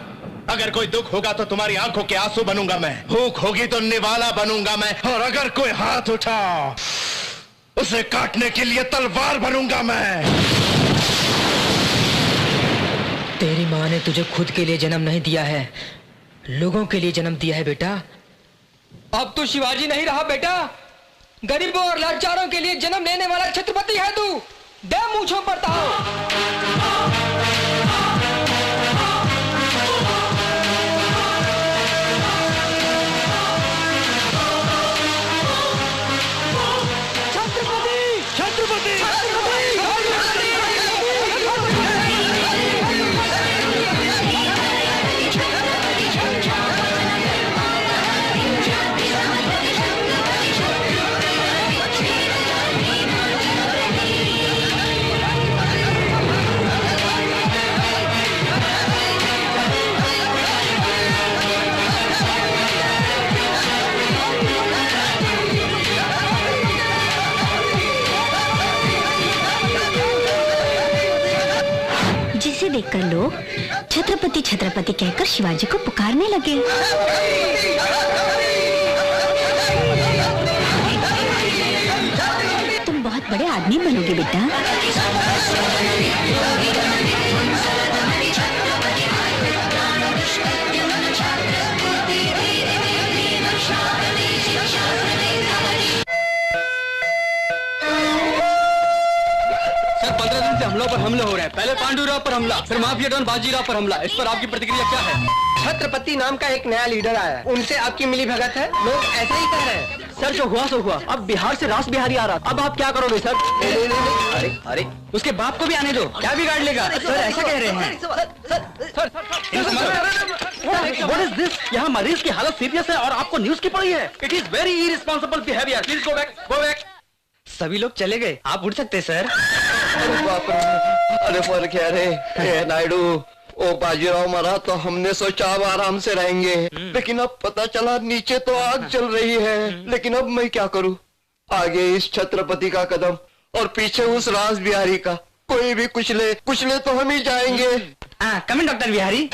अगर कोई दुख होगा तो तुम्हारी आंखों के आंसू बनूंगा मैं, भूख होगी तो निवाला बनूंगा मैं, और अगर कोई हाथ उठा उसे काटने के लिए तलवार बनूंगा मैं।
तेरी माँ ने तुझे खुद के लिए जन्म नहीं दिया है, लोगों के लिए जन्म दिया है बेटा।
अब तू शिवाजी नहीं रहा बेटा, गरीबों और लाचारों के लिए जन्म लेने वाला छत्रपति है तू। दे मूंछों पर ताव।
देखकर लोग छत्रपति छत्रपति कहकर शिवाजी को पुकारने लगे। तुम बहुत बड़े आदमी बनोगे बेटा।
हमलों पर हमले हो रहे हैं। पहले पांडुराव पर हमला, फिर माफिया डॉन बाजीराव पर हमला। इस पर आपकी प्रतिक्रिया क्या है?
छत्रपति नाम का एक नया लीडर आया है, उनसे आपकी मिली भगत है? लोग ऐसे ही कह रहे हैं।
सर जो हुआ सो हुआ, अब बिहार से रास बिहारी आ रहा, अब आप क्या करोगे सर?
अरे अरे उसके बाप को भी आने दो, क्या बिगाड़ लेगा? सर ऐसा कह रहे हैं।
What is this? यहाँ मरीज की हालत सीरियस है और आपको न्यूज की पड़ी है। It is very irresponsible behaviour. Please go back, go back.
सभी लोग चले गए, आप उठ सकते सर।
अरे बाप रे, अरे पर क्या रे नायडू, ओ बाजीराव मरा तो हमने सोचा अब आराम से रहेंगे, लेकिन अब पता चला नीचे तो आग चल रही है। लेकिन अब मैं क्या करूं? आगे इस छत्रपति का कदम और पीछे उस रास बिहारी का। कोई भी कुचले तो हम ही जाएंगे।
कम इन डॉक्टर बिहारी।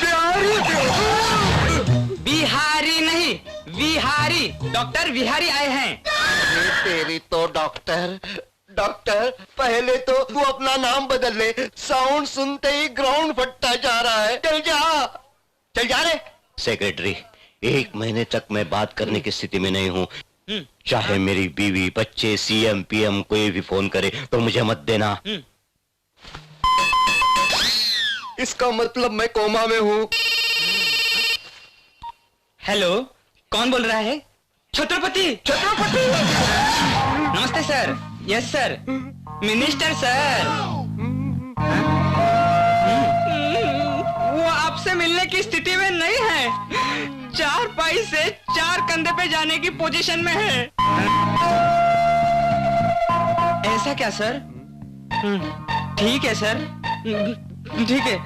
बिहारी नहीं, विहारी। डॉक्टर बिहारी आए हैं।
तेरी तो डॉक्टर पहले तो तू अपना नाम बदल ले। साउंड सुनते ही ग्राउंड फटता जा रहा है। चल जा रे। सेक्रेटरी, 1 महीने तक मैं बात करने की स्थिति में नहीं हूँ। चाहे मेरी बीवी, बच्चे, सीएम, पीएम कोई भी फोन करे तो मुझे मत देना। इसका मतलब मैं कोमा में हूँ।
हेलो, कौन बोल रहा है? छत्रपति। छत्रपति। नमस्ते sir. Yes sir. Minister sir. वो आपसे मिलने की स्थिति में नहीं है। 4 पाई से 4 कंधे पे जाने की पोजीशन में है। ऐसा क्या सर? ठीक है सर, ठीक है।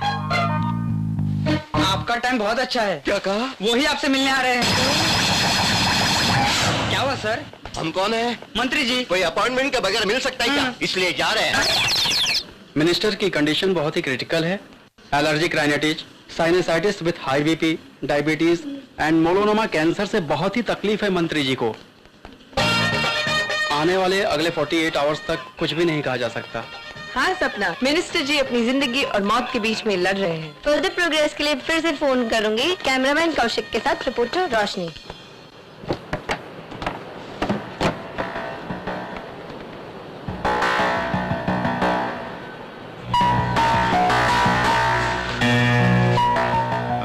आपका टाइम बहुत अच्छा है।
क्या कहा?
वही आपसे मिलने आ रहे हैं। क्या हुआ सर?
हम कौन है?
मंत्री जी।
कोई अपॉइंटमेंट के बगैर मिल सकता है क्या? इसलिए जा रहे हैं।
मिनिस्टर की कंडीशन बहुत ही क्रिटिकल है। Allergic rhinitis, sinusitis with high BP, diabetes and melanoma cancer से बहुत ही तकलीफ है मंत्री जी को। आने वाले अगले 48 आवर्स तक कुछ भी नहीं कहा जा सकता।
हाँ सपना, मिनिस्टर जी अपनी जिंदगी और मौत के बीच में लड़ रहे हैं। फर्दर प्रोग्रेस के लिए फिर से फोन करूंगी। कैमरामैन कौशिक के साथ रिपोर्टर रोशनी।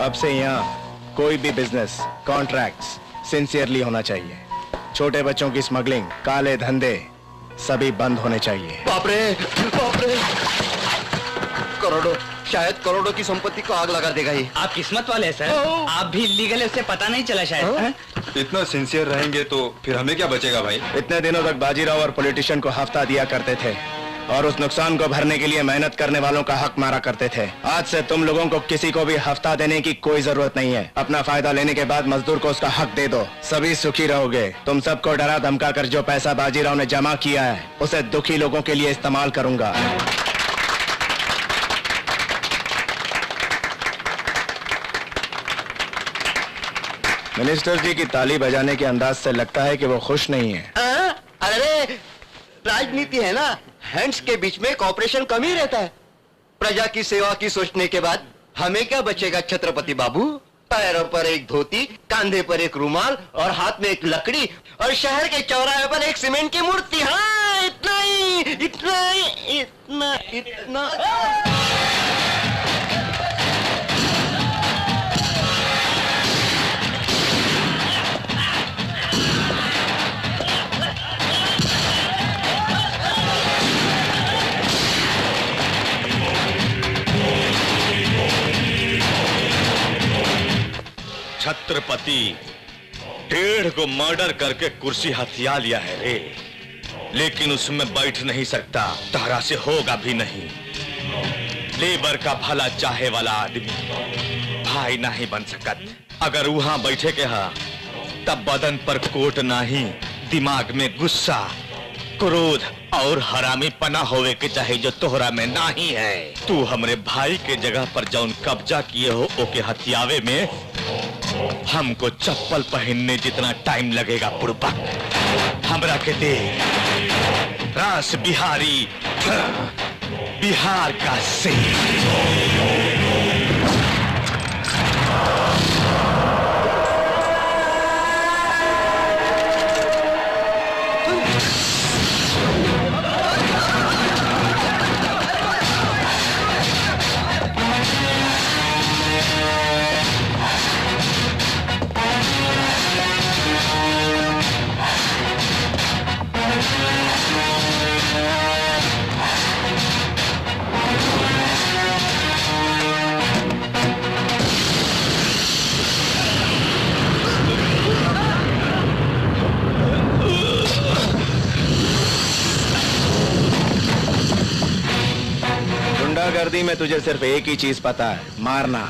अब से यहाँ कोई भी बिजनेस, कॉन्ट्रैक्ट्स सिंसियरली होना चाहिए। छोटे बच्चों की स्मगलिंग, काले धंधे सभी बंद होने चाहिए।
बाप रे, बाप रे। करोड़ों, शायद करोड़ों की संपत्ति को आग लगा देगा ये।
आप किस्मत वाले हैं सर। आप भी इलीगल है, उससे पता नहीं चला शायद।
इतना सिंसियर रहेंगे तो फिर हमें क्या बचेगा भाई?
इतने दिनों तक बाजीराव और पॉलिटिशियन को हफ्ता दिया करते थे और उस नुकसान को भरने के लिए मेहनत करने वालों का हक मारा करते थे। आज से तुम लोगों को किसी को भी हफ्ता देने की कोई जरूरत नहीं है। अपना फायदा लेने के बाद मजदूर को उसका हक दे दो, सभी सुखी रहोगे। तुम सबको डरा धमका कर जो पैसा बाजीराव ने जमा किया है उसे दुखी लोगों के लिए इस्तेमाल करूंगा। मिनिस्टर जी की ताली बजाने के अंदाज से लगता है कि वो खुश नहीं है।
अरे राजनीति है ना, हैंड्स के बीच में कॉपरेशन कम ही रहता है। प्रजा की सेवा की सोचने के बाद हमें क्या बचेगा छत्रपति बाबू? पैरों पर एक धोती, कांधे पर एक रुमाल और हाथ में एक लकड़ी और शहर के चौराहे पर एक सीमेंट की मूर्ति। हाँ, इतना ही, इतना ही, इतना इतना।
छत्रपति 1.5 को मर्डर करके कुर्सी हथिया लिया है रे, लेकिन उसमें बैठ नहीं सकता, तारा से होगा भी नहीं। लेबर का भला चाहे वाला आदमी भाई नहीं बन सकत। अगर वहां बैठे के हा तब बदन पर कोट नहीं, दिमाग में गुस्सा, क्रोध और हरामी पना होवे के चाहे जो तोहरा में नहीं है। तू हमरे भाई के जगह पर जौन कब्जा किए हो ओके हथियावे में हमको चप्पल पहनने जितना टाइम लगेगा बुड़बक। हमरा के दे रास बिहारी, बिहार का सिंह।
गुंडागर्दी में तुझे सिर्फ एक ही चीज पता है, मारना,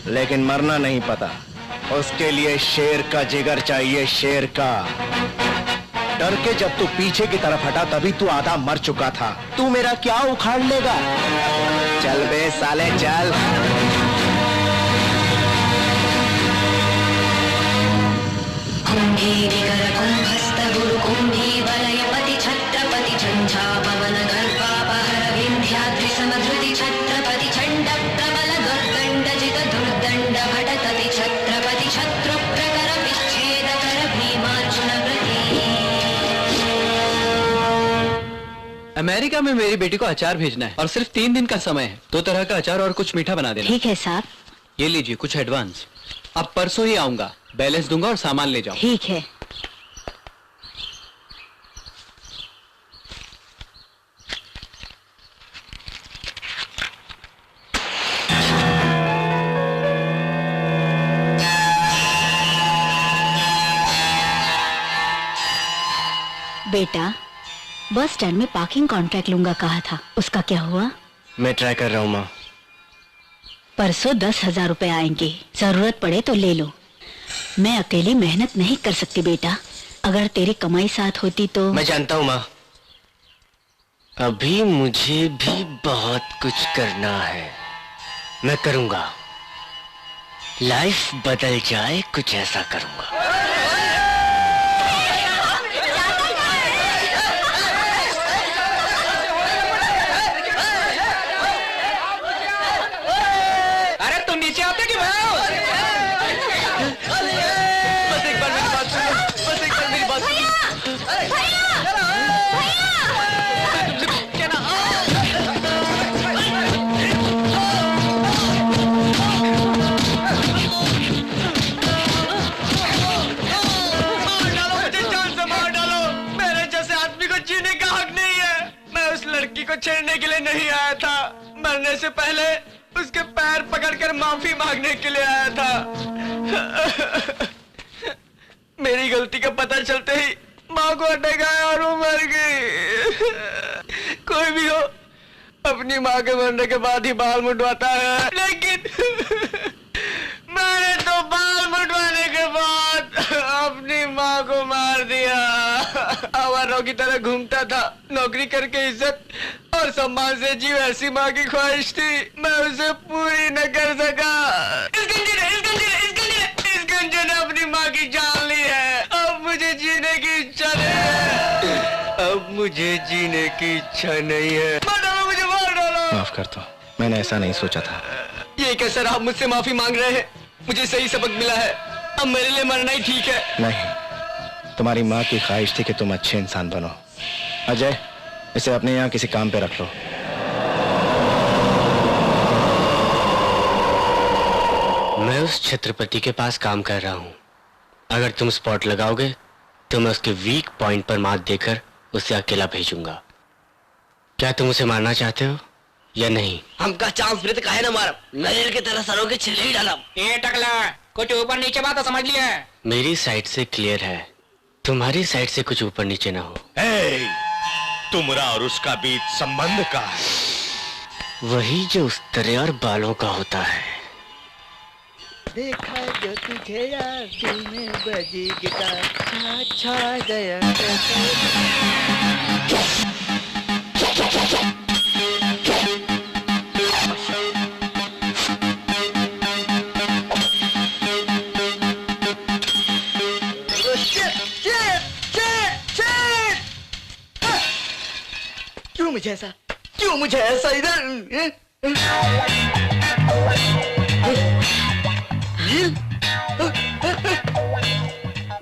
लेकिन मरना नहीं पता। उसके लिए शेर का जिगर चाहिए, शेर का। डर के जब तू पीछे की तरफ हटा तभी तू आधा मर चुका था। तू मेरा क्या उखाड़ लेगा? चल बे साले चल।
कुंभस्थ गुरु कुंभी वलयपति छत्रपति झंझा पवन गर्भापहर विंध्याद्रि समधृति छत्रपति चंड प्रबल दुर्दंड जित दुर्दंड भटकति छत्रपति शत्रु प्रकर विच्छेद कर भीमार्जुन व्रती।
अमेरिका में मेरी बेटी को अचार भेजना है और सिर्फ 3 दिन का समय है। 2 तरह का अचार और कुछ मीठा बना देना।
ठीक है साहब।
ये लीजिए कुछ एडवांस। अब परसों ही आऊंगा, बैलेंस दूंगा और सामान ले जाओ।
ठीक है। बेटा, बस स्टैंड में पार्किंग कॉन्ट्रैक्ट लूंगा कहा था, उसका क्या हुआ?
मैं ट्राई कर रहा हूँ माँ।
परसों 10,000 रुपए आएंगे, जरूरत पड़े तो ले लो। मैं अकेली मेहनत नहीं कर सकती बेटा, अगर तेरी कमाई साथ होती तो।
मैं जानता हूँ माँ, अभी मुझे भी बहुत कुछ करना है। मैं करूँगा, लाइफ बदल जाए कुछ ऐसा करूँगा।
नीचे आते कि मैं बस एक बार मेरी बात सुनो, बस एक बार मेरी बात सुनो। मार डालो मुझे, जान से मार डालो। मेरे जैसे आदमी को जीने का हक नहीं है। मैं उस लड़की को छेड़ने के लिए नहीं आया था, मरने से पहले उसके पैर पकड़कर माफी मांगने के लिए आया था। मेरी गलती का पता चलते ही माँ को अटैक आया और वो मर गई। कोई भी हो अपनी माँ के मरने के बाद ही बाल मुंडवाता है, लेकिन मैंने तो बाल मुंडवाने के बाद अपनी माँ को मार दिया। आवारों की तरह घूमता था, नौकरी करके इज्जत और सम्मान से जीव, ऐसी माँ की ख्वाहिश थी, मैं उसे पूरी न कर सका। इस गंजे ने अपनी माँ की जान ली है। अब मुझे जीने की इच्छा नहीं है। अब मुझे जीने की इच्छा नहीं है। मार डालो मुझे, मार डालो।
माफ कर दो, मैंने ऐसा नहीं सोचा था।
ये क्या सर, आप मुझसे माफी मांग रहे हैं? मुझे सही सबक मिला है, अब मेरे लिए मरना ही ठीक है।
नहीं, तुम्हारी माँ की ख्वाहिश थी कि तुम अच्छे इंसान बनो। अजय, इसे अपने यहाँ किसी काम पे रख लो।
मैं उस छत्रपति के पास काम कर रहा हूँ। अगर तुम स्पॉट लगाओगे तो मैं उसके वीक पॉइंट पर मात देकर उसे अकेला भेजूंगा। क्या तुम उसे मारना चाहते हो या नहीं?
हमका चांस मृत काहे न मारब, नजर की तरह सरों के छिले ही डालब।
ये टकला कुछ ऊपर नीचे बात समझ लिया।
मेरी साइड से क्लियर है, तुम्हारी साइड से कुछ ऊपर नीचे ना हो।
तुमरा और उसका बीच संबंध का है,
वही जो उस तरह और बालों का होता है।
देखा जो तुझे यार दिल में बजी गिटार, छा गया। क्यों मुझे ऐसा इधर? नील,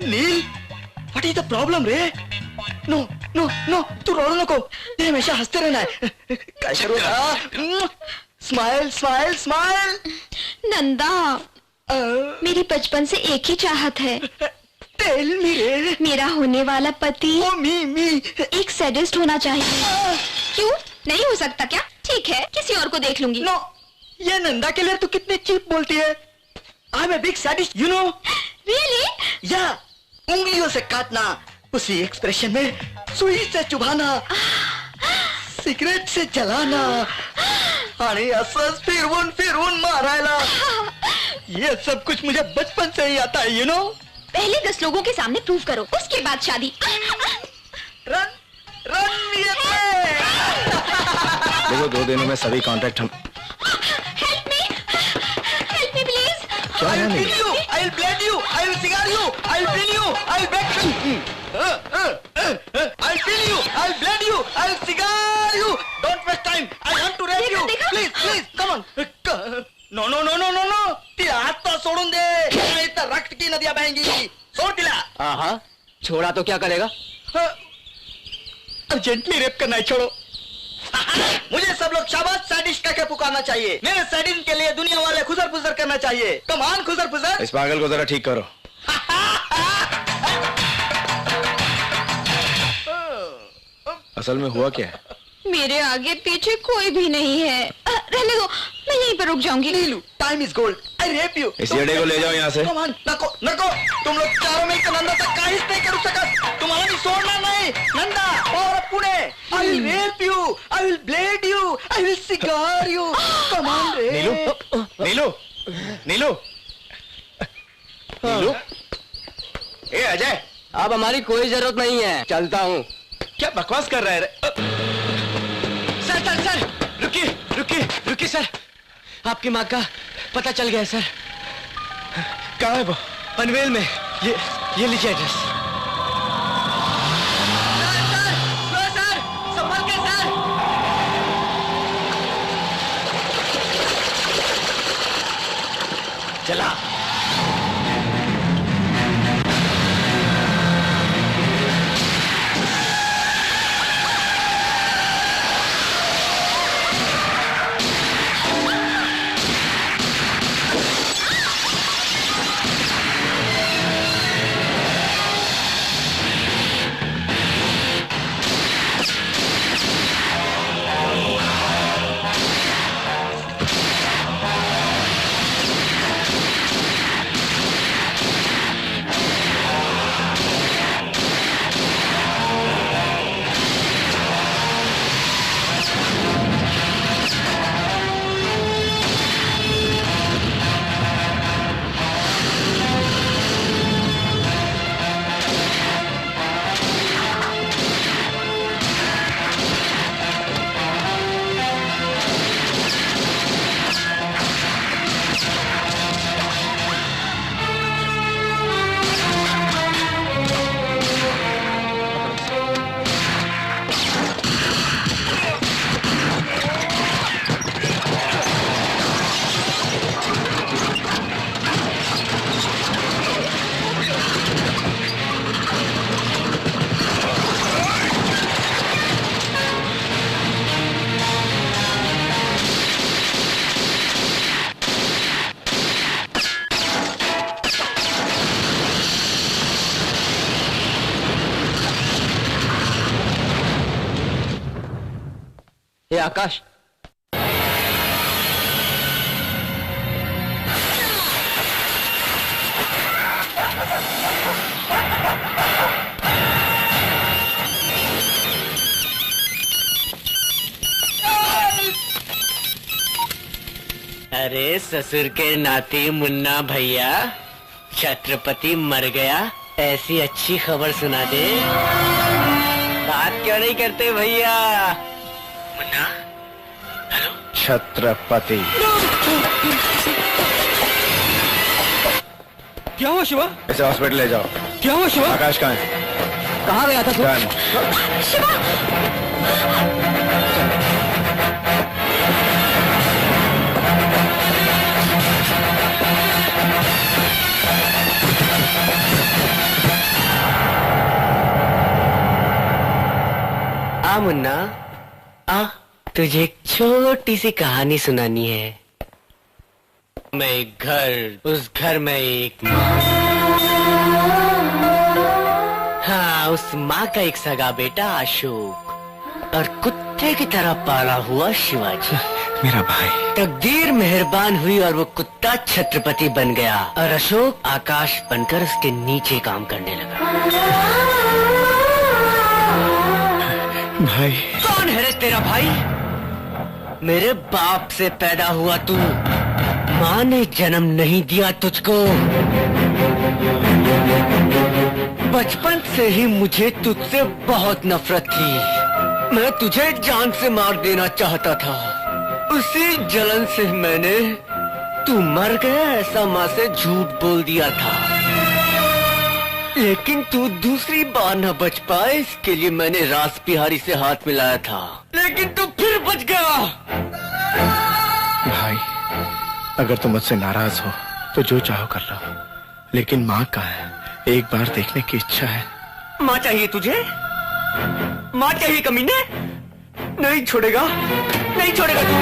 नील, व्हाट इज द प्रॉब्लम रे? नो नो नो, तू रो नको, ये हमेशा हंसते रहना है। कैसे रोना? Smile smile smile.
नंदा, मेरी बचपन से एक ही चाहत है।
टेल मी रे।
मेरा होने वाला पति
मी
एक सैडिस्ट होना चाहिए। क्यों नहीं हो सकता क्या? ठीक है, किसी और को देख लूंगी।
नो, ये नंदा के लिए तू कितने चीप बोलती है। I am a big sadist, you know.
Really?
Yeah, उंगलियों से काटना, उसी एक्सप्रेशन में सुई से चुभाना, सिगरेट से जलाना आणि असंच फिरवून मारायला, ये सब कुछ मुझे बचपन से ही आता है, यू नो।
पहले 10 लोगों के सामने प्रूव करो, उसके बाद शादी।
रन
देखो, 2 दिनों में सभी कॉन्ट्रैक्ट हम।
Help me please.
I'll kill you, I'll blade you, I'll cigar you, I'll pin you, I'll back you. I'll pin you, I'll blade you, I'll cigar you. Don't waste time. I want to rape you. Please, come on. No. तिला हाथ तो सोडून दे, नहीं तो रक्त की नदियां बहेंगी। छोड़ तिला।
हाँ, छोड़ा तो क्या करेगा?
अर्जेंटली रेप करना है, छोड़ो। मुझे सब लोग शाबाश सैडिस्ट कहकर पुकारना चाहिए। मेरे सैडिस्ट के लिए दुनिया वाले खुसर फुसर करना चाहिए। कमान खुसर फुसर।
इस पागल को जरा ठीक करो। असल में हुआ क्या है?
मेरे आगे पीछे कोई भी नहीं है। रहने दो, मैं यहीं पर रुक जाऊंगी।
Neelu, time is gold. I rape you.
इस येडे को ले जाओ यहाँ से।
नको नको, तुम लोग चारों में एक नंदा तक काहीच नहीं करू शकत। तुम्हाला मी सोडणार नाही। नंदा और Pune. I will rape you, I will blade you, I will cigar you. Come on रे।
नीलू, नीलू, नीलू, नीलू। ए अजय,
अब हमारी कोई जरूरत नहीं है, चलता हूँ।
क्या बकवास कर रहा है रे?
सर सर सर, रुकिए रुकिए रुकिए सर, आपकी माँ का पता चल गया है सर।
कहाँ है वो?
पनवेल में। ये लीजिए एड्रेस। सर संभल के सर।
चला।
ये आकाश,
अरे ससुर के नाती मुन्ना भैया, छत्रपति मर गया, ऐसी अच्छी खबर सुना दे। बात क्यों नहीं करते भैया? मुन्ना, हेलो।
छत्रपति।
क्या हुआ शिवा?
इसे हॉस्पिटल ले जाओ।
क्या हुआ शिवा?
आकाश कहाँ है?
कहाँ गया था तू?
शिवा!
आ मुन्ना, आ, तुझे एक छोटी सी कहानी सुनानी है। मैं एक घर, उस घर में एक माँ। हाँ, उस माँ का एक सगा बेटा अशोक और कुत्ते की तरह पाला हुआ शिवाजी,
मेरा भाई।
तकदीर मेहरबान हुई और वो कुत्ता छत्रपति बन गया और अशोक आकाश बनकर उसके नीचे काम करने लगा।
भाई
कौन है रे तेरा भाई? मेरे बाप से पैदा हुआ तू, माँ ने जन्म नहीं दिया तुझको। बचपन से ही मुझे तुझसे बहुत नफरत थी। मैं तुझे जान से मार देना चाहता था। उसी जलन से मैंने तू मर गया ऐसा माँ से झूठ बोल दिया था, लेकिन तू दूसरी बार न बच पाए इसके लिए मैंने रास बिहारी से हाथ मिलाया था, लेकिन तू फिर बच गया।
भाई, अगर तुम मुझसे नाराज हो तो जो चाहो कर लो, लेकिन माँ कहाँ है? एक बार देखने की इच्छा है।
माँ चाहिए तुझे? माँ चाहिए कमीने?
नहीं छोड़ेगा, नहीं छोड़ेगा तू।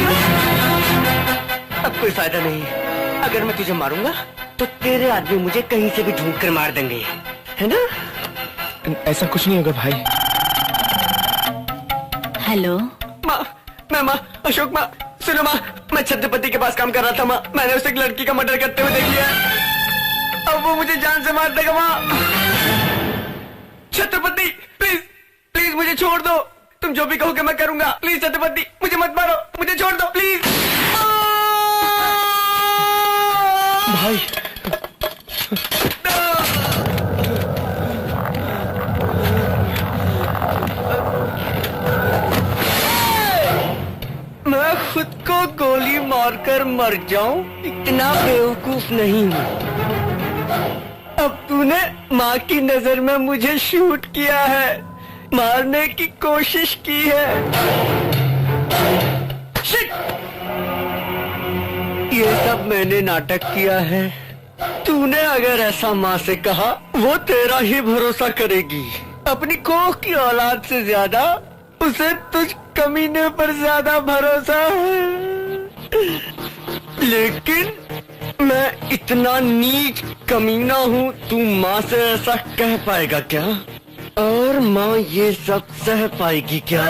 अब कोई फायदा नहीं है, अगर मैं तुझे मारूंगा तो तेरे आदमी मुझे कहीं से भी ढूंढ कर मार देंगे, है ना?
ऐसा कुछ नहीं होगा भाई।
हेलो
माँ, अशोक माँ, सुनो माँ, मैं छत्रपति के पास काम कर रहा था माँ, मैंने उसे एक लड़की का मर्डर करते हुए देख लिया, अब वो मुझे जान से मार देगा माँ। छत्रपति प्लीज प्लीज मुझे छोड़ दो, तुम जो भी कहोगे मैं करूंगा, प्लीज छत्रपति मुझे मत मारो, मुझे छोड़ दो प्लीज।
भाई
मैं खुद को गोली मारकर मर जाऊं इतना बेवकूफ नहीं हूं। अब तूने माँ की नजर में मुझे शूट किया है, मारने की कोशिश की है। शिट! ये सब मैंने नाटक किया है। तूने अगर ऐसा माँ से कहा वो तेरा ही भरोसा करेगी। अपनी कोख की औलाद से ज्यादा उसे तुझ कमीने पर ज्यादा भरोसा है। लेकिन मैं इतना नीच कमीना हूँ, तू माँ से ऐसा कह पाएगा क्या? और माँ ये सब सह पाएगी क्या?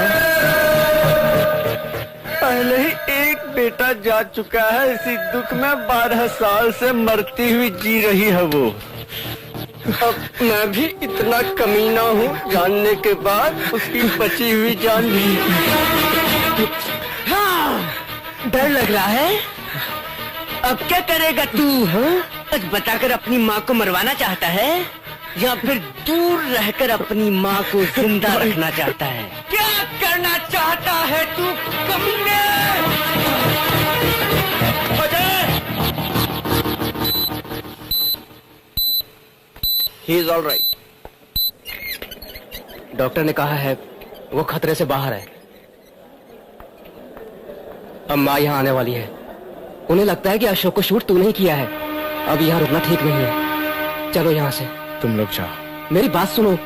पहले ही एक बेटा जा चुका है, इसी दुख में 12 साल से मरती हुई जी रही है वो। अब मैं भी इतना कमीना हूँ जानने के बाद उसकी बची हुई जान भी। हाँ, डर लग रहा है? अब क्या करेगा तू? हाँ, आज बताकर अपनी माँ को मरवाना चाहता है या फिर दूर रहकर अपनी माँ को जिंदा रखना चाहता है? क्या करना चाहता है तू कमीने?
He is all right. Doctor ने कहा है वो खतरे से बाहर है। अब माँ यहाँ आने वाली है। उन्हें लगता है कि अशोक को शूट तूने ही किया है। अब यहाँ रुकना ठीक नहीं है, चलो यहाँ से।
तुम लोग जाओ।
मेरी बात सुनो।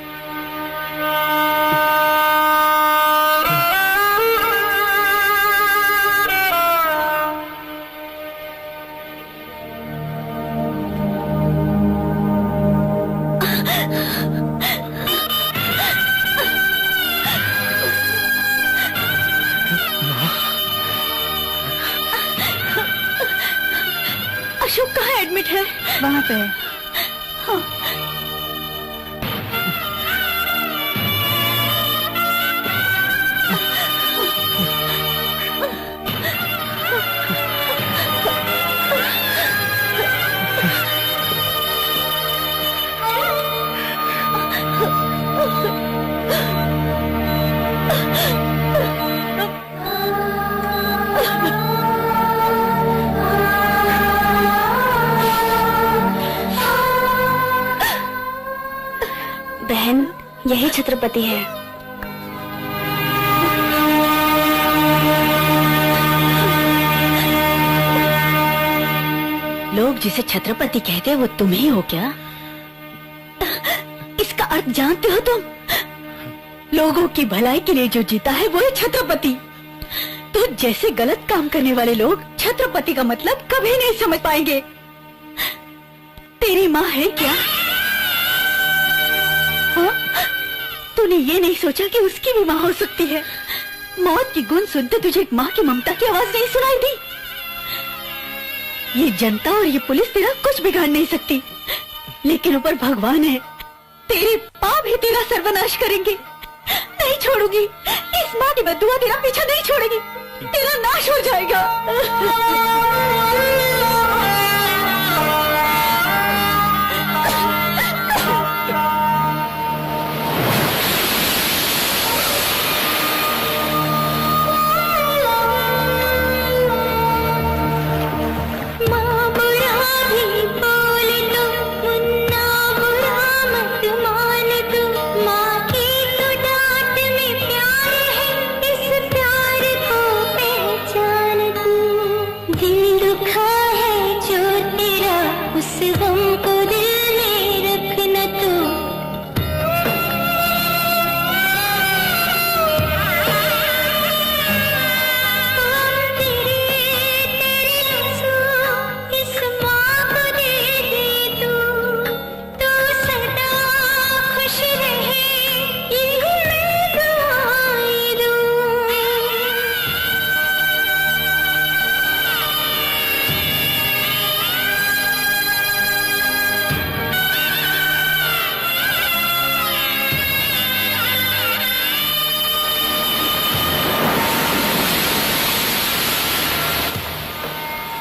अशोक कहाँ एडमिट है?
वहाँ पे है।
हाँ।
बहन, यही छत्रपति है।
लोग जिसे छत्रपति कहते हैं वो तुम ही हो क्या? इसका अर्थ जानते हो तुम? लोगों की भलाई के लिए जो जीता है वो है छत्रपति। तो जैसे गलत काम करने वाले लोग छत्रपति का मतलब कभी नहीं समझ पाएंगे। तेरी माँ है क्या? हाँ? तूने ये नहीं सोचा कि उसकी भी माँ हो सकती है? मौत की गुण सुनते तुझे एक माँ की ममता की आवाज नहीं सुनाई दी? ये जनता और ये पुलिस तेरा कुछ बिगाड़ नहीं सकती, लेकिन ऊपर भगवान है, तेरे पाप ही तेरा सर्वनाश करेंगे। नहीं छोड़ूंगी, इस माँ की बद्दुआ तेरा पीछा नहीं छोड़ेगी, तेरा नाश हो जाएगा।
दिल दुखा है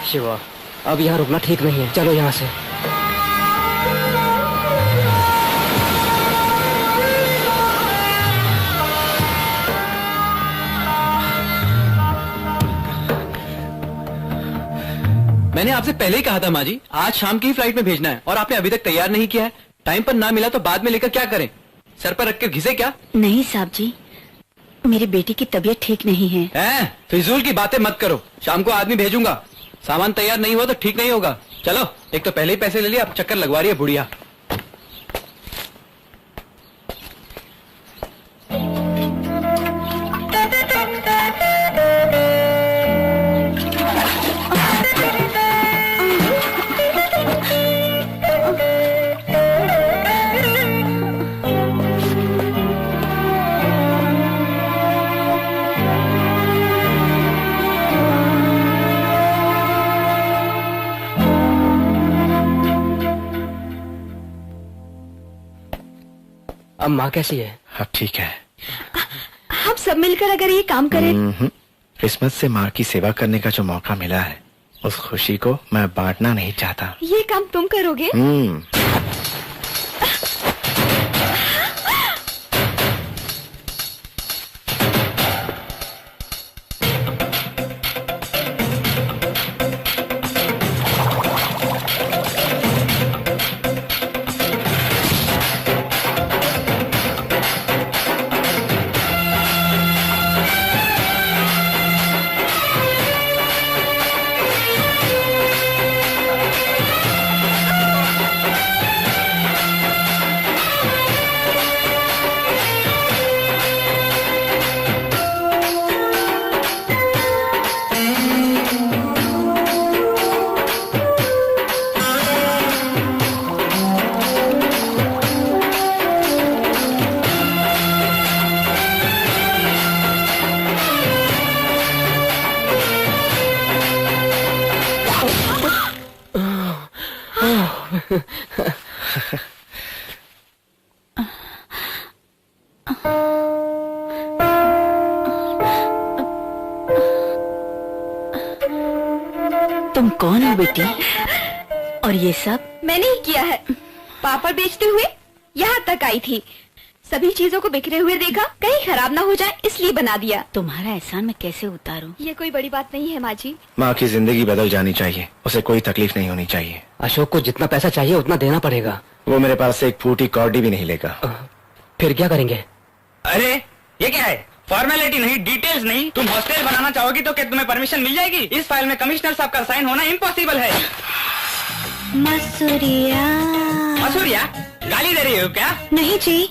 शिवा, अब यहाँ रुकना ठीक नहीं है, चलो यहाँ से।
मैंने आपसे पहले ही कहा था माँ जी, आज शाम की ही फ्लाइट में भेजना है, और आपने अभी तक तैयार नहीं किया है। टाइम पर ना मिला तो बाद में लेकर क्या करें? सर पर रख कर घिसे क्या?
नहीं साहब जी, मेरी बेटी की तबीयत ठीक नहीं है।
फिजूल की बातें मत करो, शाम को आदमी भेजूंगा। सामान तैयार नहीं हुआ तो ठीक नहीं होगा। चलो, एक तो पहले ही पैसे ले लिए, अब चक्कर लगवा रही है बुढ़िया।
अब माँ कैसी है?
अब ठीक है।
हम सब मिलकर अगर ये काम करें।
क्रिसमस से माँ की सेवा करने का जो मौका मिला है, उस खुशी को मैं बांटना नहीं चाहता।
ये काम तुम करोगे? तुम कौन हो बेटी? और ये सब?
मैंने ही किया है। पापड़ बेचते हुए यहाँ तक आई थी, सभी चीजों को बिखरे हुए देखा, कहीं खराब ना हो जाए इसलिए बना दिया।
तुम्हारा एहसान मैं कैसे उतारूं?
ये कोई बड़ी बात नहीं है माँ जी।
माँ की जिंदगी बदल जानी चाहिए, उसे कोई तकलीफ नहीं होनी चाहिए।
अशोक को जितना पैसा चाहिए उतना देना पड़ेगा।
वो मेरे पास से एक फूटी कौड़ी भी नहीं लेगा।
फिर क्या करेंगे?
अरे ये क्या है? फॉर्मेलिटी नहीं, डिटेल्स नहीं। तुम हॉस्टल बनाना चाहोगी तो क्या तुम्हें परमिशन मिल जाएगी? इस फाइल में कमिश्नर साहब का साइन होना इम्पॉसिबल है।
मसूरिया।
मसूरिया? गाली दे रही हो क्या?
नहीं जी,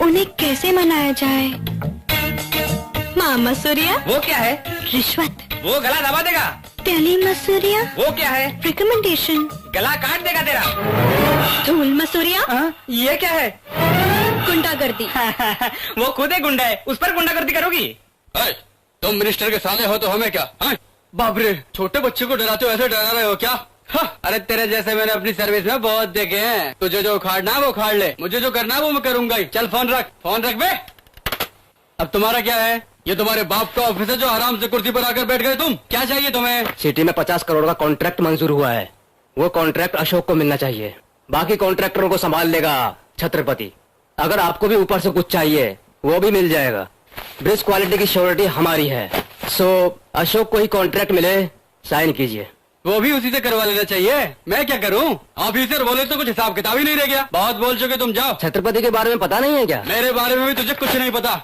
उन्हें कैसे मनाया जाए? माँ मसूरिया।
वो क्या है?
रिश्वत।
वो गला दबा देगा।
टेली मसूरिया।
वो क्या है?
रिकमेंडेशन।
गला काट देगा तेरा।
धूल मसूरिया।
ये क्या है?
गुंडागर्दी।
वो खुद ही गुंडा है, उस पर गुंडागर्दी करोगी?
तुम मिनिस्टर के सामने हो तो हमें क्या? बाप रे, छोटे बच्चे को डराते हो, ऐसे डरा रहे हो क्या? अरे तेरे जैसे मैंने अपनी सर्विस में बहुत देखे हैं। तुझे जो उखाड़ना है वो उखाड़ ले, मुझे जो करना है वो मैं करूंगा ही। चल फोन रख बे। अब तुम्हारा क्या है? ये तुम्हारे बाप का ऑफिस है जो आराम से कुर्सी पर आकर बैठ गए तुम। क्या चाहिए तुम्हें?
सिटी में 50 करोड़ का कॉन्ट्रैक्ट मंजूर हुआ है, वो कॉन्ट्रैक्ट अशोक को मिलना चाहिए। बाकी कॉन्ट्रैक्टरों को संभाल लेगा छत्रपति। अगर आपको भी ऊपर से कुछ चाहिए वो भी मिल जाएगा। ब्रिज क्वालिटी की श्योरिटी हमारी है। सो अशोक को ही कॉन्ट्रैक्ट मिले, साइन कीजिए।
वो भी उसी से करवा लेना चाहिए। मैं क्या करूं? ऑफिसर बोले तो कुछ हिसाब किताब ही नहीं रह गया। बहुत बोल चुके, तुम जाओ।
छत्रपति के बारे में पता नहीं है क्या?
मेरे बारे में भी तुझे कुछ नहीं पता।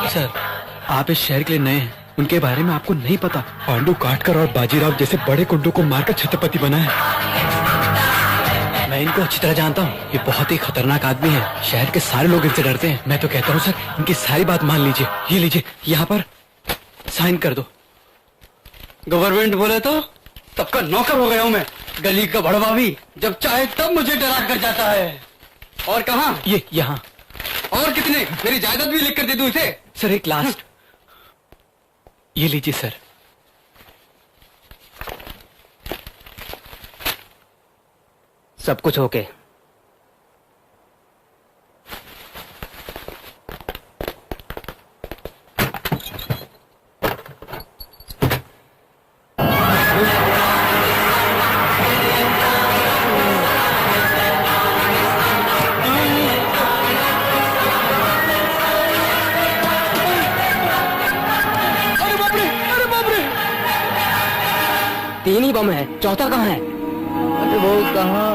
सर, आप इस शहर के लिए नए हैं, उनके बारे में आपको नहीं पता। पांडु काटकर और बाजीराव जैसे बड़े गुंडों को मारकर छत्रपति बना है। मैं इनको अच्छी तरह जानता हूँ, ये बहुत ही खतरनाक आदमी है। शहर के सारे लोग इनसे डरते हैं। मैं तो कहता हूँ सर, इनकी सारी बात मान लीजिए। ये लीजिए, यहाँ पर साइन कर दो।
गवर्नमेंट बोले तो सबका नौकर हो गया हूँ मैं। गली का भड़वा भी जब चाहे तब मुझे डरा कर जाता है। और कहाँ?
ये यहाँ।
और कितने? मेरी जायदाद भी लिख कर दे दूं इसे।
सर एक लास्ट। ये लीजिए सर।
सब कुछ ओके। 3 ही बम है, चौथा कहाँ है?
अरे वो कहाँ?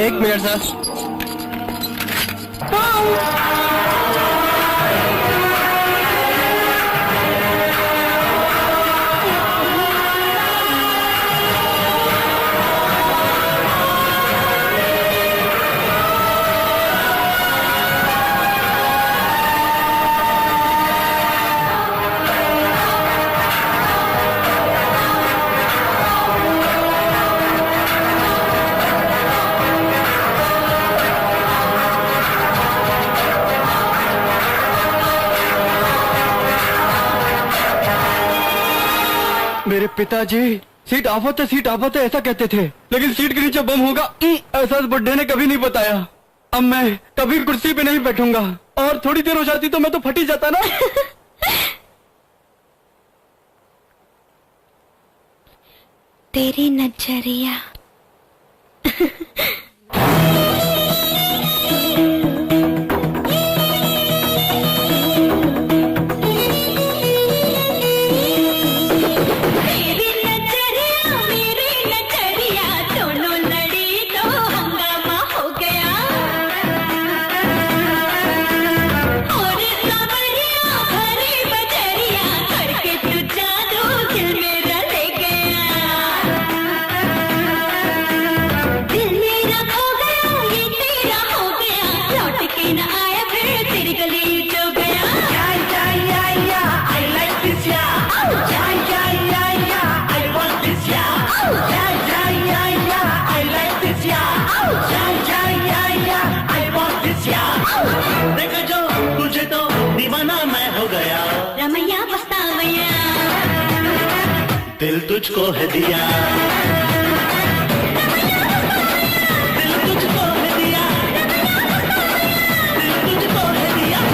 1 मिनट सर। मेरे पिताजी सीट आफत है ऐसा कहते थे, लेकिन सीट के नीचे बम होगा ऐसा बुड्ढे ने कभी नहीं बताया। अब मैं कभी कुर्सी पे नहीं बैठूंगा, और थोड़ी देर हो जाती तो मैं तो फट ही जाता ना।
तेरी नजरिया
दिल तुझको है दिया, दिल तुझको है दिया, दिल तुझको है दिया।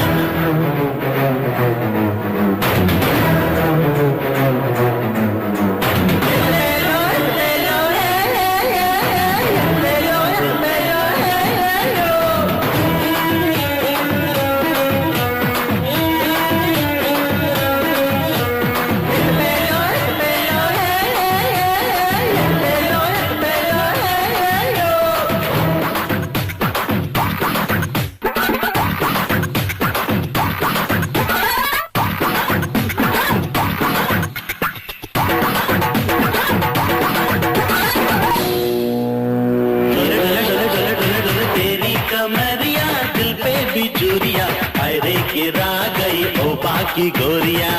की गोरिया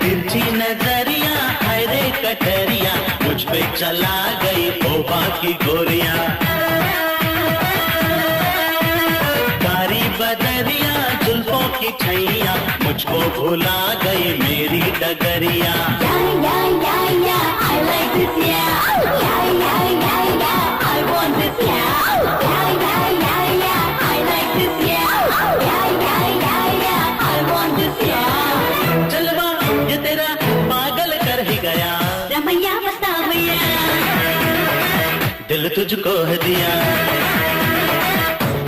तिरछी नजरिया हाय रे कटरिया मुझ पे चला गई ओबा की गोरिया। कारी बदरिया जुल्फों की छैया मुझको भुला गई मेरी डगरिया। I like this, yeah. I want this, yeah. I like this, yeah. चलवा ये तेरा पागल कर ही गया, रमैया बतावैया दिल तुझको है दिया,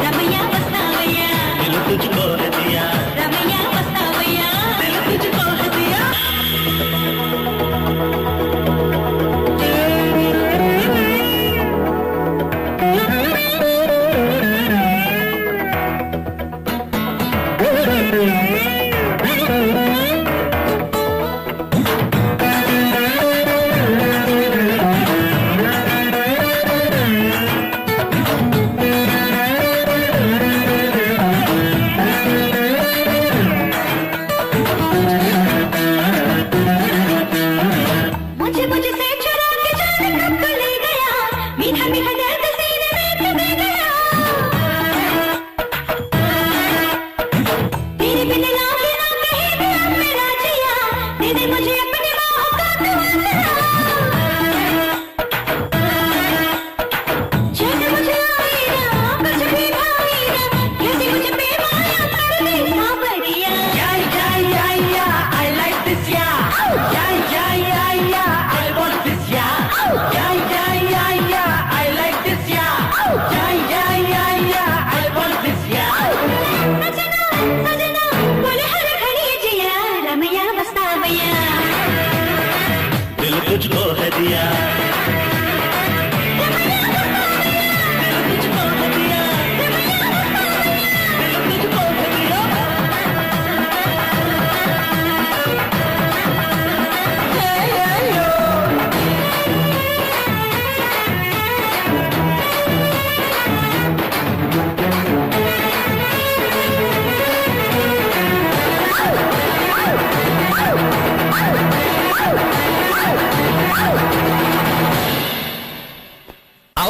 रमैया बतावैया दिल तुझको है दिया, रमैया बतावैया दिल तुझको है दिया।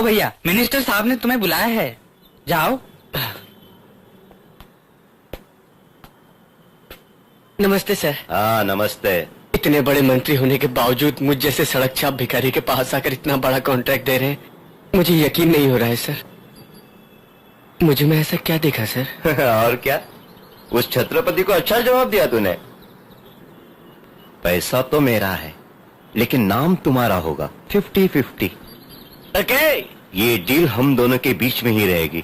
जाओ भैया, मिनिस्टर साहब ने तुम्हें बुलाया है, जाओ।
नमस्ते सर।
हाँ नमस्ते।
इतने बड़े मंत्री होने के बावजूद मुझ जैसे सड़क छाप भिखारी के पास आकर इतना बड़ा कॉन्ट्रैक्ट दे रहे हैं, मुझे यकीन नहीं हो रहा है सर। मुझे में ऐसा क्या देखा सर?
और क्या, उस छत्रपति को अच्छा जवाब दिया तूने। पैसा तो मेरा है लेकिन नाम तुम्हारा होगा, 50-50। ओके, ये डील हम दोनों के बीच में ही रहेगी।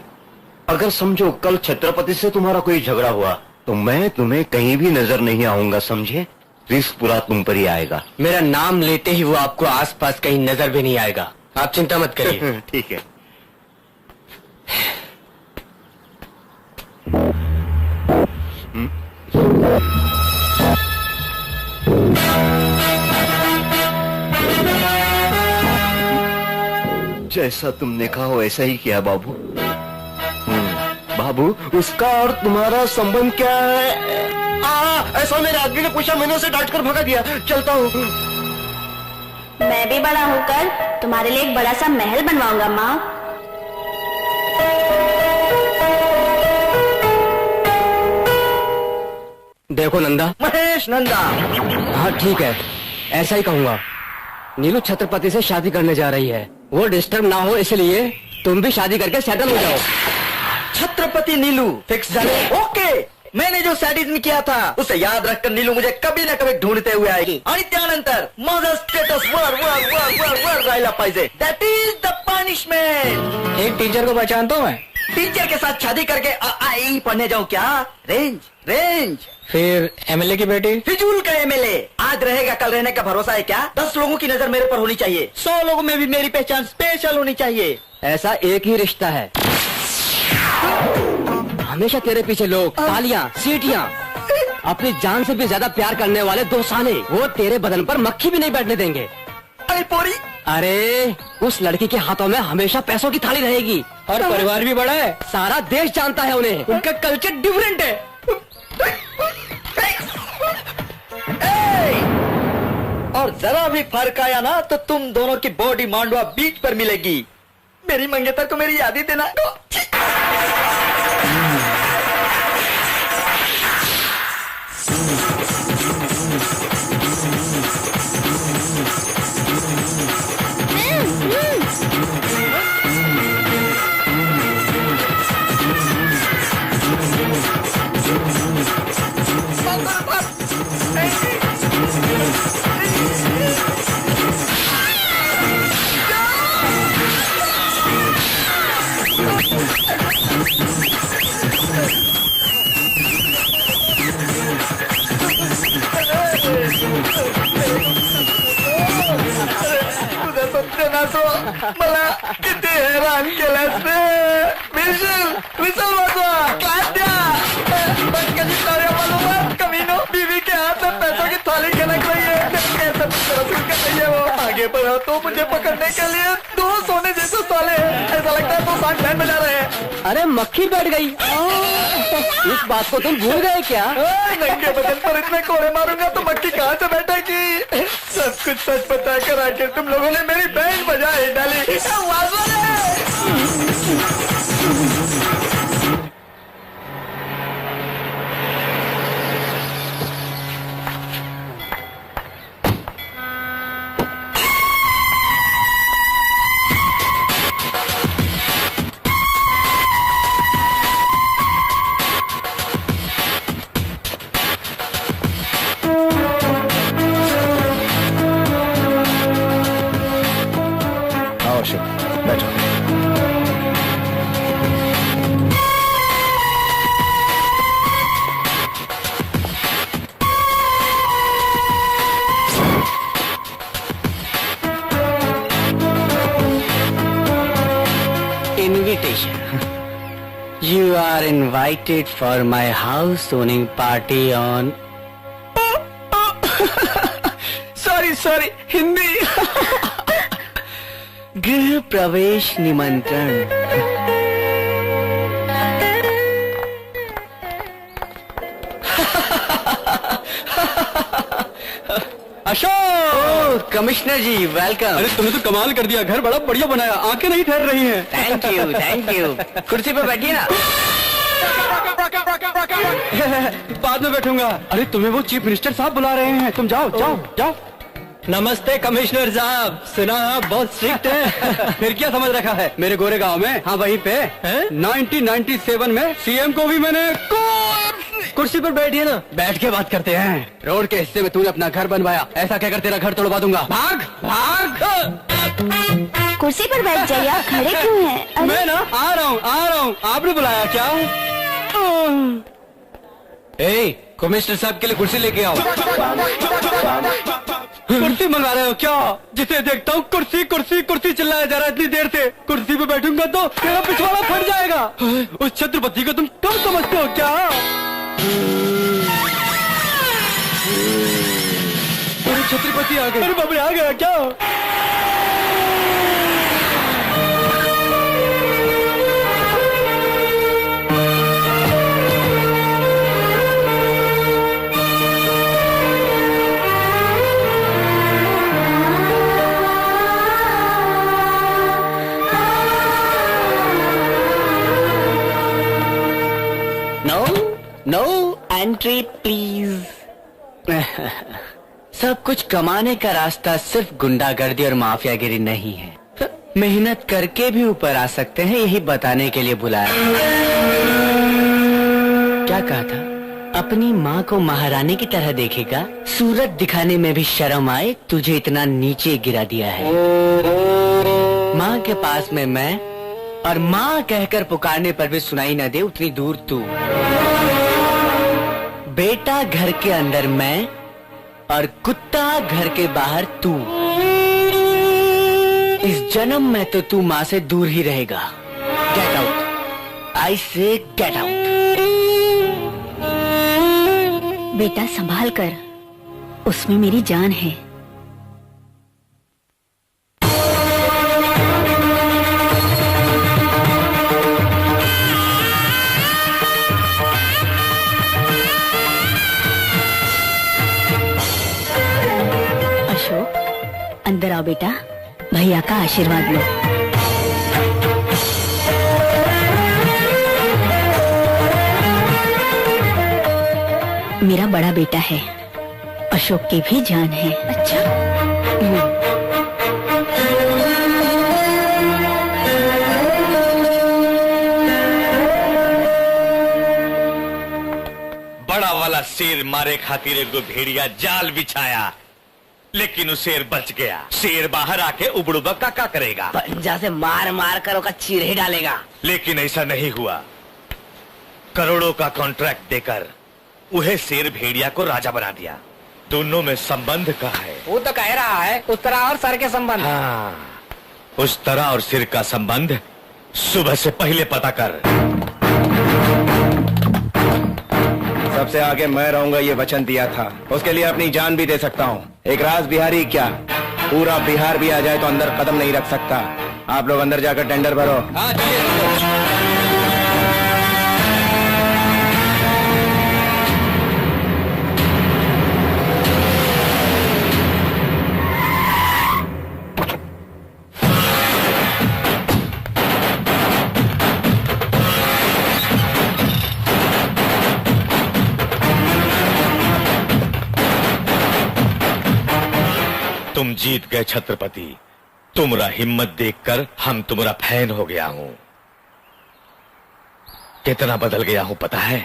अगर समझो कल छत्रपति से तुम्हारा कोई झगड़ा हुआ तो मैं तुम्हें कहीं भी नजर नहीं आऊंगा, समझे? रिस्क पूरा तुम पर ही आएगा।
मेरा नाम लेते ही वो आपको आसपास कहीं नजर भी नहीं आएगा, आप चिंता मत करिए।
ठीक है। जैसा तुमने कहा वैसा ही किया बाबू। बाबू, उसका और तुम्हारा संबंध क्या है? ऐसा मेरे आदमी ने पूछा, मैंने उसे डांट कर भगा दिया। चलता हूँ।
मैं भी बड़ा होकर तुम्हारे लिए एक बड़ा सा महल बनवाऊंगा माँ।
देखो नंदा।
महेश नंदा।
हाँ ठीक है, ऐसा ही कहूँगा। नीलू छत्रपति से शादी करने जा रही है, वो डिस्टर्ब ना हो इसलिए तुम भी शादी करके सेटल हो जाओ।
छत्रपति नीलू फिक्स जाने। ओके, मैंने जो सॅडिझम किया था उसे याद रखकर नीलू मुझे कभी न कभी ढूंढते हुए आएगी आणि त्यानंतर माझा स्टेटस वर वर वर वर वर राहिला पाहिजे। That is the punishment.
एक टीचर को पहचानता हूँ मैं।
टीचर के साथ शादी करके आई पढ़ने जाऊँ क्या? Range range.
फिर एमएलए की बेटी?
फिजूल का एमएलए। आज रहेगा कल रहने का भरोसा है क्या? 10 लोगों की नजर मेरे पर होनी चाहिए, 100 लोगों में भी मेरी पहचान स्पेशल होनी चाहिए।
ऐसा एक ही रिश्ता है, हमेशा तेरे पीछे लोग, तालियां, सीटियां। अपनी जान से भी ज्यादा प्यार करने वाले 2 साले, वो तेरे बदन पर मक्खी भी नहीं बैठने देंगे।
अरे पोरी,
अरे उस लड़की के हाथों में हमेशा पैसों की थाली रहेगी
और परिवार भी बड़ा है।
सारा देश जानता है उन्हें, उनका कल्चर डिफरेंट है।
और जरा भी फर्क आया ना तो तुम दोनों की बॉडी मांडवा बीच पर मिलेगी। मेरी मंगेतर को मेरी याद ही देना। मला किती हैरान केलंस रे. विसल वाजवा, क्लास द्या. बचकाची तारे मालूम कमीनो, बीवी के हाथ में पैसों की थाली खनक रही है. कैसे रसूल का नहीं है वो. आगे बढ़ा तो मुझे पकड़ने के लिए 2 सोने जैसे साले हैं. ऐसा लगता है 2 साथ बैंड बजा रहे हैं.
अरे मक्खी बैठ गई. इस बात को तुम भूल गए क्या?
नंगे बदन पर इतने कोड़े मारूंगा तो मक्खी कहाँ से बैठेगी. सब कुछ सच बता कर आखिर तुम लोगों ने मेरी बैंड बजाई डाली.
You are invited for my house owning party on.
Sorry, Hindi.
गृह प्रवेश निमंत्रण.
अशोक,
कमिश्नर जी वेलकम।
अरे तुमने तो कमाल कर दिया, घर बड़ा बढ़िया बनाया, आंखें नहीं ठहर रही हैं।
Thank you thank you. कुर्सी पे बैठिए ना।
बाद में बैठूंगा। अरे तुम्हें वो चीफ मिनिस्टर साहब बुला रहे हैं, तुम जाओ जाओ जाओ।
नमस्ते कमिश्नर साहब, सुना आप बहुत स्ट्रिक्ट है।
फिर क्या समझ रखा है मेरे गोरे गांव में? हाँ वहीं पे 1997 में सीएम को भी मैंने
कुर्सी पर बैठिए ना।
बैठ के बात करते हैं। रोड के हिस्से में तूने अपना घर बनवाया, ऐसा कहकर तेरा घर तोड़वा दूंगा। भाग भाग।
कुर्सी पर बैठ जाइए, आप खड़े क्यों हैं?
मैं ना आ रहा हूँ। आपने बुलाया क्या?
कमिश्नर साहब के लिए कुर्सी लेके आओ।
कुर्सी मंगा रहे हो क्या? जिसे देखता हूँ कुर्सी कुर्सी कुर्सी चिल्लाया जा रहा है इतनी देर से। कुर्सी पे बैठूंगा तो तेरा पिछवाड़ा फट जाएगा। उस छत्रपति को तुम कम समझते हो क्या? अरे छत्रपति आ गए। अरे बाबरे आ गया क्या?
No entry please. सब कुछ कमाने का रास्ता सिर्फ गुंडागर्दी और माफियागिरी नहीं है। मेहनत करके भी ऊपर आ सकते हैं, यही बताने के लिए बुलाया। क्या कहा था? अपनी माँ को महारानी की तरह देखेगा? सूरत दिखाने में भी शर्म आए, तुझे इतना नीचे गिरा दिया है। माँ के पास में मैं, और माँ कहकर पुकारने पर भी सुनाई न दे उतनी दूर तू। बेटा घर के अंदर मैं, और कुत्ता घर के बाहर तू। इस जन्म में तो तू माँ से दूर ही रहेगा। गेट आउट, आई से गेट आउट।
बेटा संभाल कर, उसमें मेरी जान है। अंदर आओ बेटा, भैया का आशीर्वाद लो। मेरा बड़ा बेटा है, अशोक की भी जान है। अच्छा
बड़ा वाला शेर मारे खातिर एगो भेड़िया जाल बिछाया, लेकिन वो शेर बच गया। शेर बाहर आके उबड़ुबा का करेगा?
पंजा से मार मार कर उसका चीर ही डालेगा।
लेकिन ऐसा नहीं हुआ। करोड़ों का कॉन्ट्रैक्ट देकर वह शेर भेड़िया को राजा बना दिया। दोनों में संबंध का है?
वो तो कह रहा है उस तरह और सर के संबंध।
हाँ, उस तरह और सिर का संबंध सुबह से पहले पता कर।
सबसे आगे मैं रहूंगा, ये वचन दिया था। उसके लिए अपनी जान भी दे सकता हूँ। एक राज बिहारी क्या, पूरा बिहार भी आ जाए तो अंदर कदम नहीं रख सकता। आप लोग अंदर जाकर टेंडर भरो।
हाँ चलिए।
तुम जीत गए छत्रपति। तुम्हारा हिम्मत देखकर हम तुम्हारा फैन हो गया हूं। कितना बदल गया हूं पता है?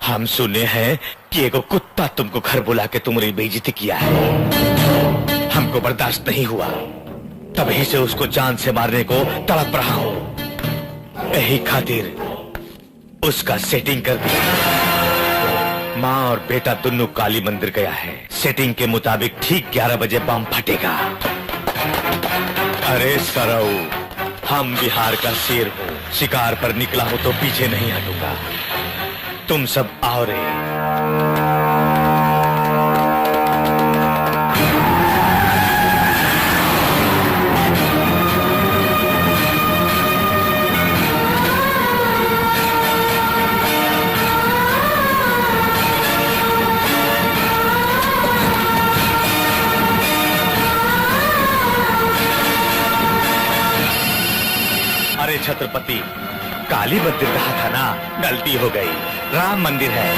हम सुने हैं कि एगो कुत्ता तुमको घर बुला के तुम्हारी बेइज्जती किया है। हमको बर्दाश्त नहीं हुआ, तभी से उसको जान से मारने को तड़प रहा हूं। यही खातिर उसका सेटिंग कर दिया। माँ और बेटा दोनों काली मंदिर गया है। सेटिंग के मुताबिक ठीक 11 बजे बम फटेगा। अरे सरऊ, हम बिहार का शेर हूँ, शिकार पर निकला हूँ तो पीछे नहीं हटूंगा। तुम सब आओ रे। छत्रपति, काली मंदिर कहा था ना, गलती हो गई, राम मंदिर है।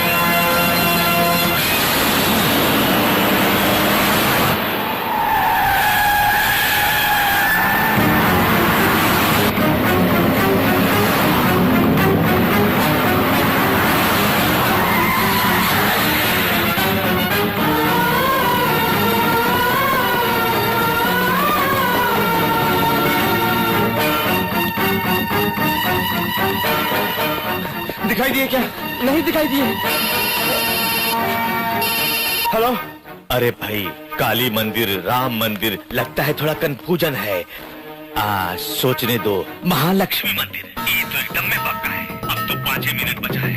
दिखाई दिए क्या? नहीं दिखाई दिए।
हेलो। अरे भाई, काली मंदिर, राम मंदिर, लगता है थोड़ा कंफ्यूजन है। सोचने दो। महालक्ष्मी मंदिर, ये तो एकदम में पक्का है। अब तो 5 मिनट बचा है।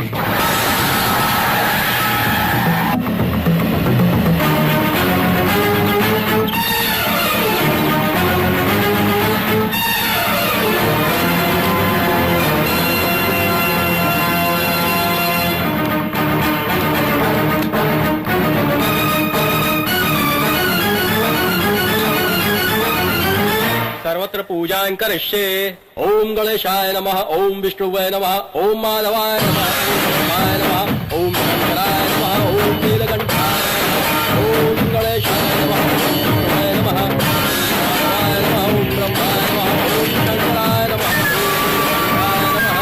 सर्वत्र पूजां करिष्ये। ओम गणेशाय नमः, ओम विष्णुवे नमः, ओम माधवाय नमः, ओम ब्रह्माय नमः, ओम शंकराय नमः, ओम नीलकंठाय नमः, ओम गणेशाय नमः, ओम विष्णुवे नमः, माधवाय नमः, ओम ब्रह्माय नमः, ओम शंकराय नमः,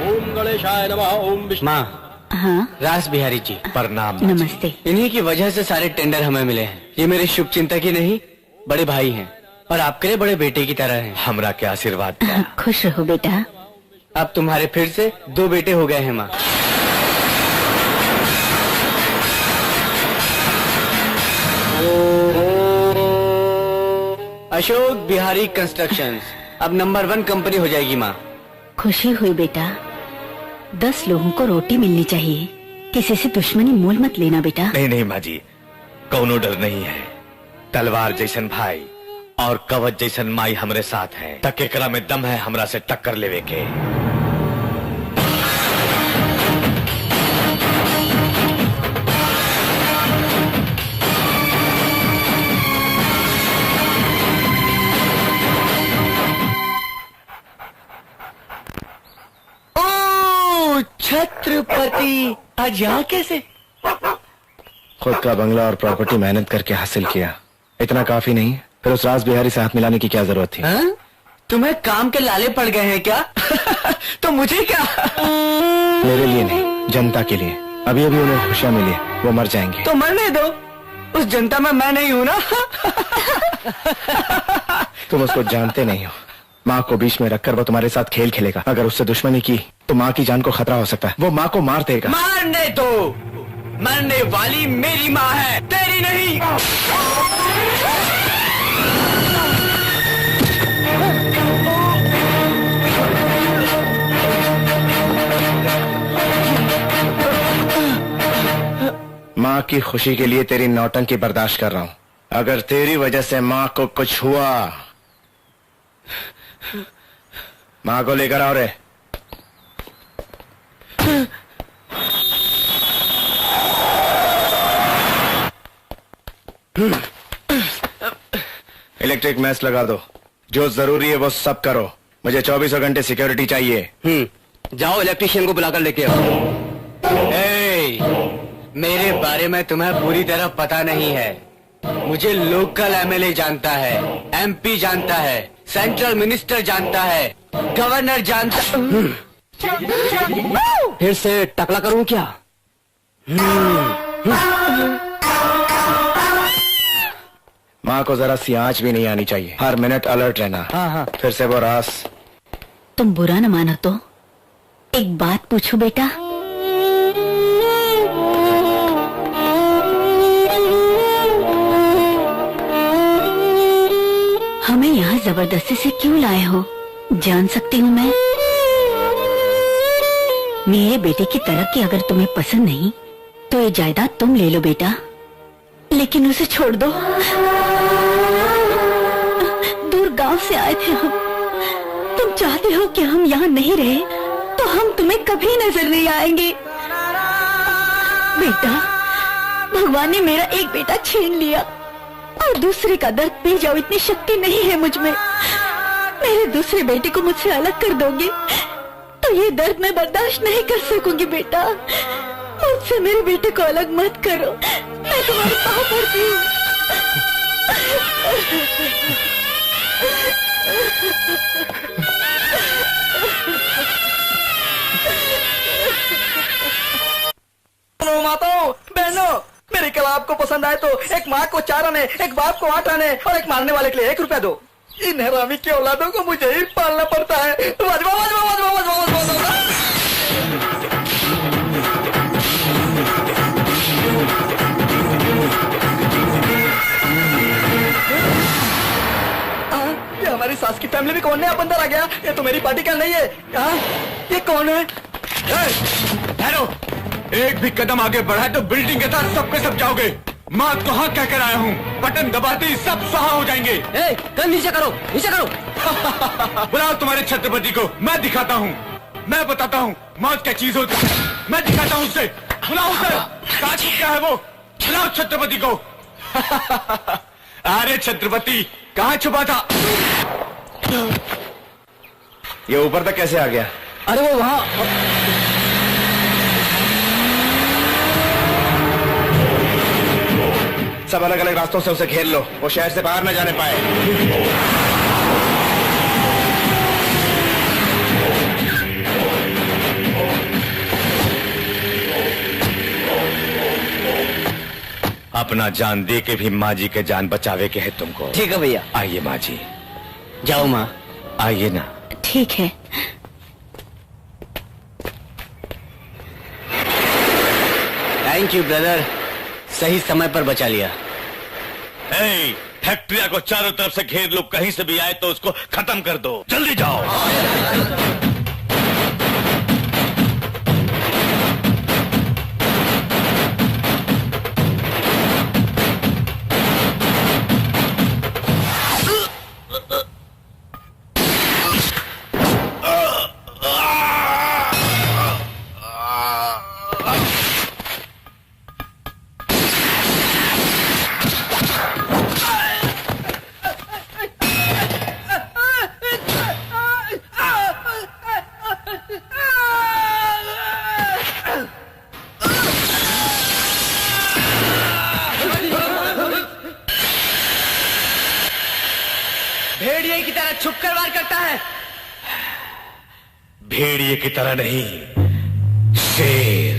ओम गणेशाय नमः, ओम विष्णु।
हाँ? रास बिहारी जी
प्रणाम।
नमस्ते। इन्हीं की वजह से सारे टेंडर हमें मिले हैं। ये मेरे शुभ चिंतक ही नहीं, बड़े भाई हैं और आपके लिए बड़े बेटे की तरह हैं।
हमरा क्या आशीर्वाद।
खुश रहो बेटा।
अब तुम्हारे फिर से 2 बेटे हो गए हैं माँ। अशोक बिहारी कंस्ट्रक्शंस अब नंबर 1 कंपनी हो जाएगी माँ।
खुशी हुई बेटा। 10 लोगों को रोटी मिलनी चाहिए। किसी से दुश्मनी मोल मत लेना बेटा।
नहीं नहीं माँ जी, कौनो डर नहीं है। तलवार जैसन भाई और कवच जैसन माई हमरे साथ है। तक एकरा में दम है हमरा से टक्कर लेवे के।
छत्रपति आज यहाँ कैसे?
खुद का बंगला और प्रॉपर्टी मेहनत करके हासिल किया, इतना काफी नहीं, फिर उस रास बिहारी से हाथ मिलाने की क्या जरूरत थी?
हा? तुम्हें काम के लाले पड़ गए हैं क्या? तो मुझे क्या?
मेरे लिए नहीं, जनता के लिए। अभी अभी उन्हें खुशियाँ मिली, वो मर जाएंगे।
तो मरने दो, उस जनता में मैं नहीं हूँ ना।
तुम उसको जानते नहीं हो। माँ को बीच में रखकर वो तुम्हारे साथ खेल खेलेगा। अगर उससे दुश्मनी की तो माँ की जान को खतरा हो सकता है। वो माँ को मार देगा।
मारने दो, मरने वाली मेरी माँ है, तेरी नहीं।
माँ की खुशी के लिए तेरी नौटंकी बर्दाश्त कर रहा हूँ। अगर तेरी वजह से माँ को कुछ हुआ, माँ को लेकर आओ रे। इलेक्ट्रिक मैच लगा दो। जो जरूरी है वो सब करो। मुझे 24 घंटे सिक्योरिटी चाहिए।
जाओ इलेक्ट्रिशियन को बुलाकर लेके आओ। मेरे बारे में तुम्हें पूरी तरह पता नहीं है। मुझे लोकल एमएलए जानता है, एमपी जानता है, सेंट्रल मिनिस्टर जानता है, गवर्नर जानता। फिर से टकला करूं क्या?
माँ को जरा सी आंच भी नहीं आनी चाहिए। हर मिनट अलर्ट रहना।
हाँ।
फिर से वो रास।
तुम बुरा न मानो तो एक बात पूछो बेटा। हमें यहाँ जबरदस्ती से क्यों लाए हो, जान सकती हूँ मैं? मेरे बेटे की तरक्की अगर तुम्हें पसंद नहीं तो ये जायदाद तुम ले लो बेटा, लेकिन उसे छोड़ दो। दूर गांव से आए थे हम। तुम चाहते हो कि हम यहाँ नहीं रहे तो हम तुम्हें कभी नजर नहीं आएंगे। बेटा भगवान ने मेरा एक बेटा छीन लिया और दूसरे का दर्द पी जाओ, इतनी शक्ति नहीं है मुझ में। मेरे दूसरे बेटे को मुझसे अलग कर दोगे तो ये दर्द मैं बर्दाश्त नहीं कर सकूंगी। बेटा, मुझसे मेरे बेटे को अलग मत करो, मैं तुम्हारे पाँव पड़ती हूँ।
माताओं, बहनों, मेरी कला आपको पसंद आए तो एक माँ को 4 आने, एक बाप को 8 आने और एक मारने वाले के लिए 1 रुपया दो। इन हरामी की औलादों को मुझे ही पालना पड़ता है। वाजवा, वाजवा, वाजवा, वाजवा, वाजवा, वाजवा। ये हमारी सास की फैमिली में कौन नया बंदर आ गया? ये तो मेरी पार्टी का नहीं है। ये कौन है?
ठहरो, एक भी कदम आगे बढ़ा तो बिल्डिंग के साथ सब पे सब जाओगे। मौत को हाँ कह कर आया हूँ, बटन दबाते ही सब स्वाहा हो जाएंगे।
कल नीचे करो, नीचे करो।
बुलाओ तुम्हारे छत्रपति को, मैं दिखाता हूँ, मैं बताता हूँ मौत क्या चीज होती है, मैं दिखाता हूँ उसे। बुलाओ उसे, क्या है वो, बुलाओ छत्रपति को। अरे छत्रपति कहाँ छुपा था?
ये ऊपर तक कैसे आ गया?
अरे वो वहाँ
सब अलग अलग रास्तों से उसे घेर लो, वो शहर से बाहर न जाने पाए।
अपना जान दे के भी माँ जी के जान बचावे के है तुमको।
ठीक है भैया।
आइए माँ जी।
जाओ माँ।
आइए ना।
ठीक है।
थैंक यू ब्रदर, सही समय पर बचा लिया।
फैक्ट्रिया को चारों तरफ से घेर लो, कहीं से भी आए तो उसको खत्म कर दो, जल्दी जाओ।
भेड़िए की तरह छुपकर वार करता है।
भेड़िए की तरह नहीं, शेर,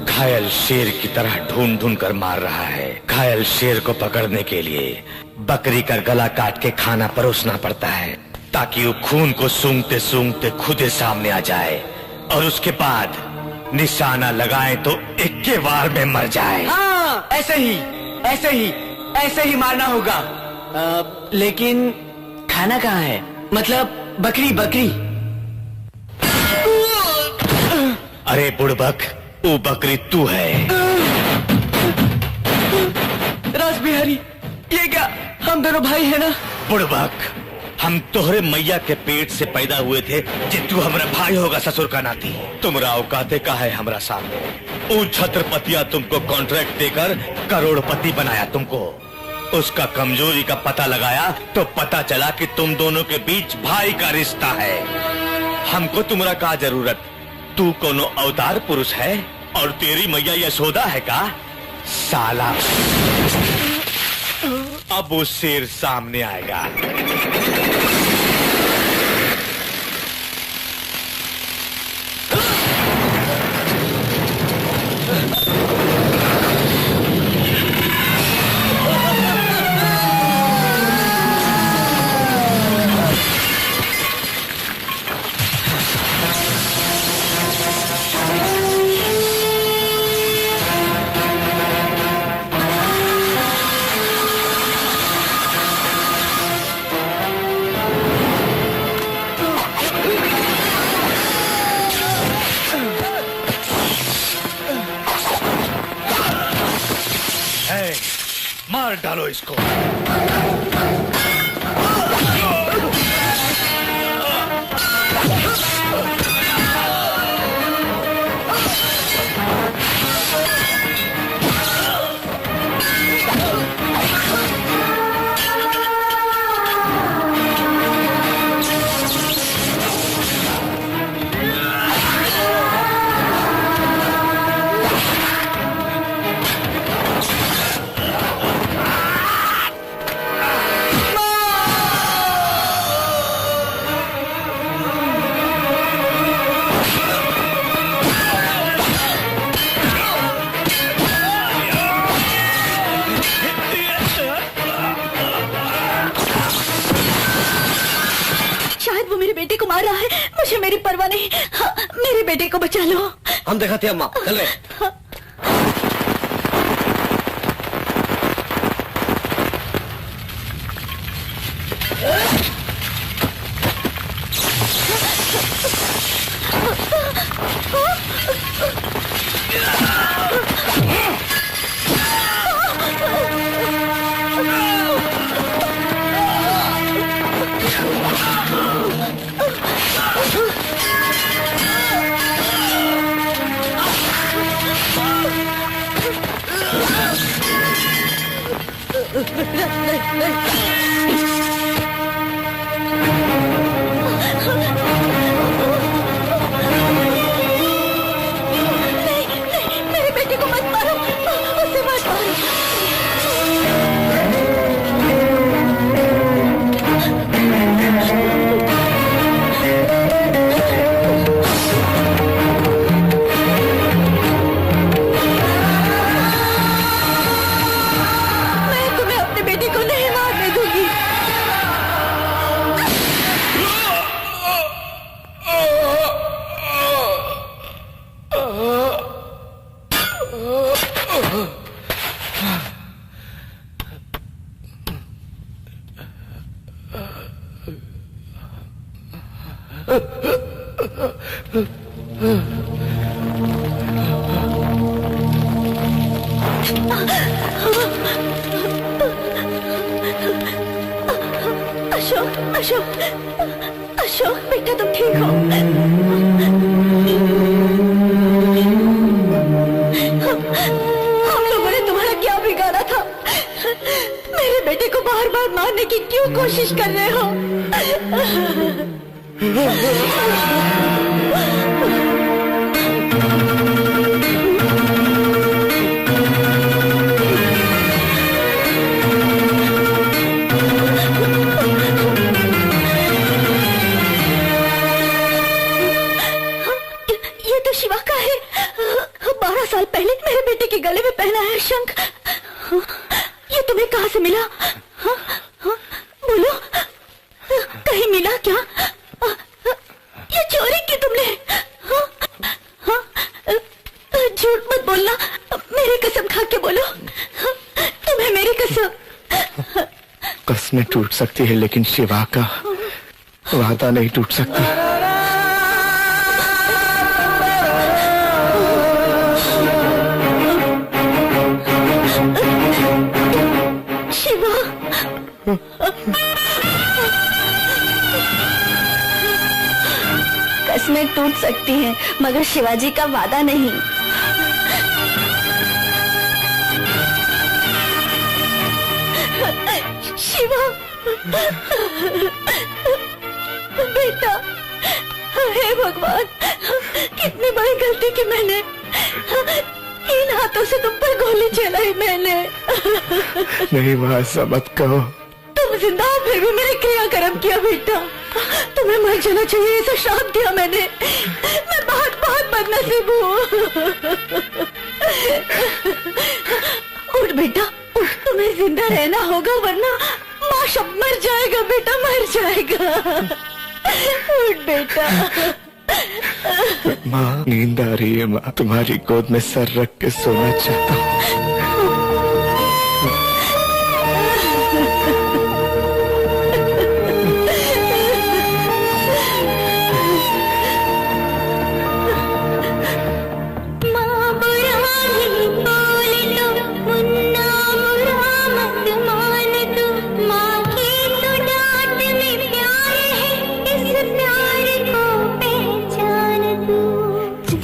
घायल शेर की तरह ढूंढ ढूंढ कर मार रहा है। घायल शेर को पकड़ने के लिए बकरी का गला काट के खाना परोसना पड़ता है, ताकि वो खून को सूंघते सूंघते खुद ही सामने आ जाए और उसके बाद निशाना लगाए तो एक के वार में मर जाए।
हाँ, ऐसे ही मारना होगा। लेकिन खाना कहाँ है? मतलब बकरी।
अरे बुड़बक, वो बकरी तू है।
राज बिहारी, ये क्या हम दोनों भाई है ना?
बुड़बक, हम तोहरे मैया के पेट से पैदा हुए थे, जे तू हमारा भाई होगा ससुर का नाती। तुमरा औकाते का है हमरा सामने। उन छत्रपतिया तुमको कॉन्ट्रैक्ट देकर करोड़पति बनाया तुमको। उसका कमजोरी का पता लगाया तो पता चला कि तुम दोनों के बीच भाई का रिश्ता है। हमको तुम्हारा का जरूरत? तू कोनो अवतार पुरुष है और तेरी मैया यशोदा है का? साला, अब वो शेर सामने आएगा। मार डालो इसको।
मार रहा है, मुझे मेरी परवाह नहीं। हाँ, मेरे बेटे को बचा लो।
हम दिखाते हैं अम्मा, चल रहे।
मेरे बेटे को मत मारो, उसे मत मारो। मैं तुम्हें अपने बेटे को नहीं मारने दूंगी। अशोक, अशोक, अशोक बेटा तुम ठीक हो? हम लोगों ने तुम्हारा क्या बिगाड़ा था? मेरे बेटे को बार बार मारने की क्यों कोशिश कर रहे हो? ये तो शिवा का है। 12 साल पहले मेरे बेटे के गले में पहना है शंख। ये तुम्हें कहाँ से मिला? बोलो, कहीं मिला क्या? ये चोरी की तुमने? झूठ मत बोलना, मेरी कसम खा के बोलो, तुम्हें मेरी कसम।
कसमें टूट सकती है लेकिन शिवा का वादा नहीं टूट सकता।
शिवा,
कसमें टूट सकती हैं मगर शिवाजी का वादा नहीं।
शिवा बेटा, हे भगवान, कितनी बड़ी गलती की मैंने। इन हाथों से तुम पर गोली चलाई मैंने।
नहीं माँ, ऐसा मत कहो।
तुम जिंदा हो फिर भी मैंने क्रियाकर्म किया बेटा। तुम्हें मर जाना चाहिए, ऐसा श्राप दिया मैंने। मैं बहुत बहुत बदनसीब हूँ। उठ बेटा, उठ, तुम्हें जिंदा रहना होगा वरना माँ शब मर जाएगा बेटा, मर जाएगा। उठ बेटा।
माँ, नींद आ रही है माँ, तुम्हारी गोद में सर रख के सोना चाहता हूँ।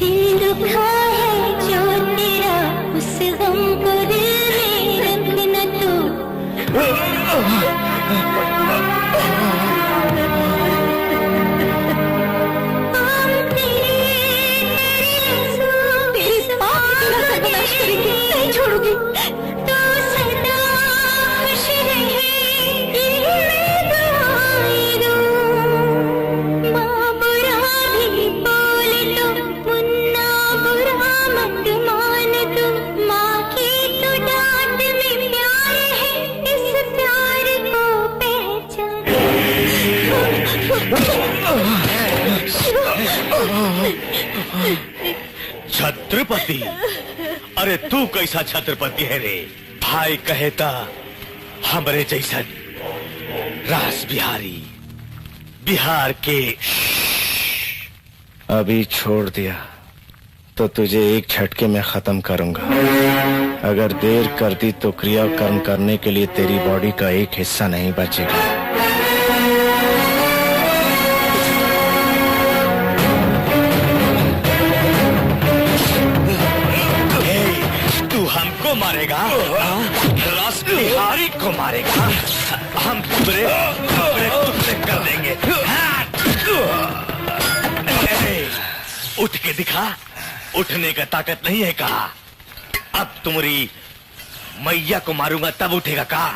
दिल दुखा है जो तेरा, उस गम को
छत्रपति? अरे तू कैसा छत्रपति है रे? भाई कहता हमरे जैसन रास बिहारी, बिहार के।
अभी छोड़ दिया तो तुझे एक झटके में खत्म करूंगा। अगर देर कर दी तो क्रियाकर्म करने के लिए तेरी बॉडी का एक हिस्सा नहीं बचेगा।
तू हमको मारेगा? रास बिहारी को मारेगा? हम टुकड़े टुकड़े कर देंगे। उठ के दिखा। उठने का ताकत नहीं है कहा? अब तुम्हारी मैया को मारूंगा तब उठेगा कहा?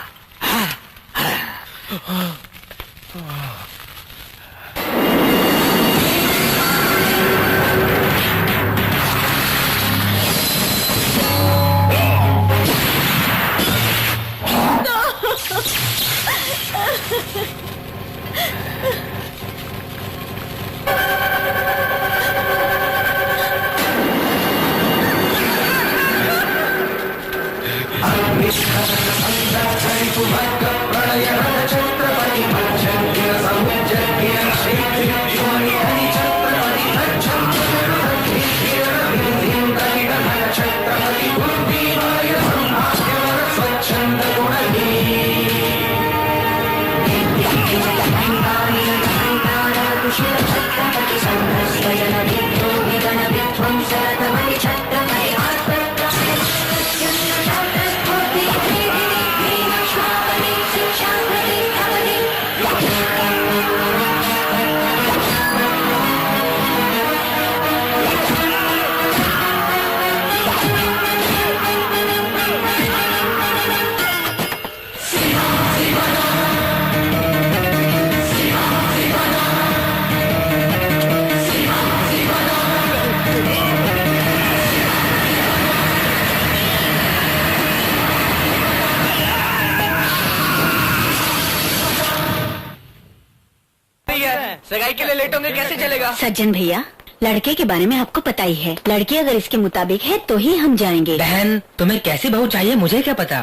सगाई के लिए लेट होंगे कैसे चलेगा?
सज्जन भैया, लड़के के बारे में आपको पता ही है। लड़की अगर इसके मुताबिक है तो ही हम जाएंगे।
बहन, तुम्हें कैसी बहू चाहिए मुझे क्या पता।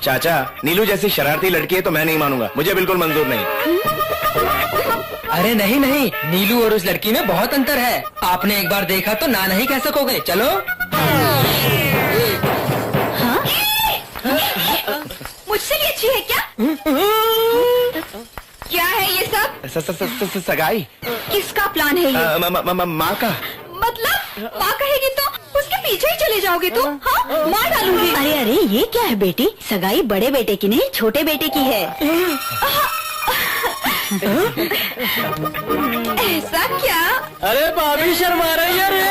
चाचा, नीलू जैसी शरारती लड़की है तो मैं नहीं मानूंगा। मुझे बिल्कुल मंजूर नहीं।
अरे नहीं नहीं, नीलू और उस लड़की में बहुत अंतर है। आपने एक बार देखा तो ना नहीं कह सकोगे। चलो।
हाँ? मुझसे भी अच्छी है क्या? क्या है ये सब?
सगाई।
किसका प्लान है ये?
माँ का।
मतलब माँ कहेगी तो उसके पीछे ही चले जाओगे तुम? हाँ, मार डालूंगी। अरे अरे, ये क्या है बेटी? सगाई बड़े बेटे की नहीं, छोटे बेटे की है। ऐसा क्या?
अरे भाभी शर्मा रही है रे।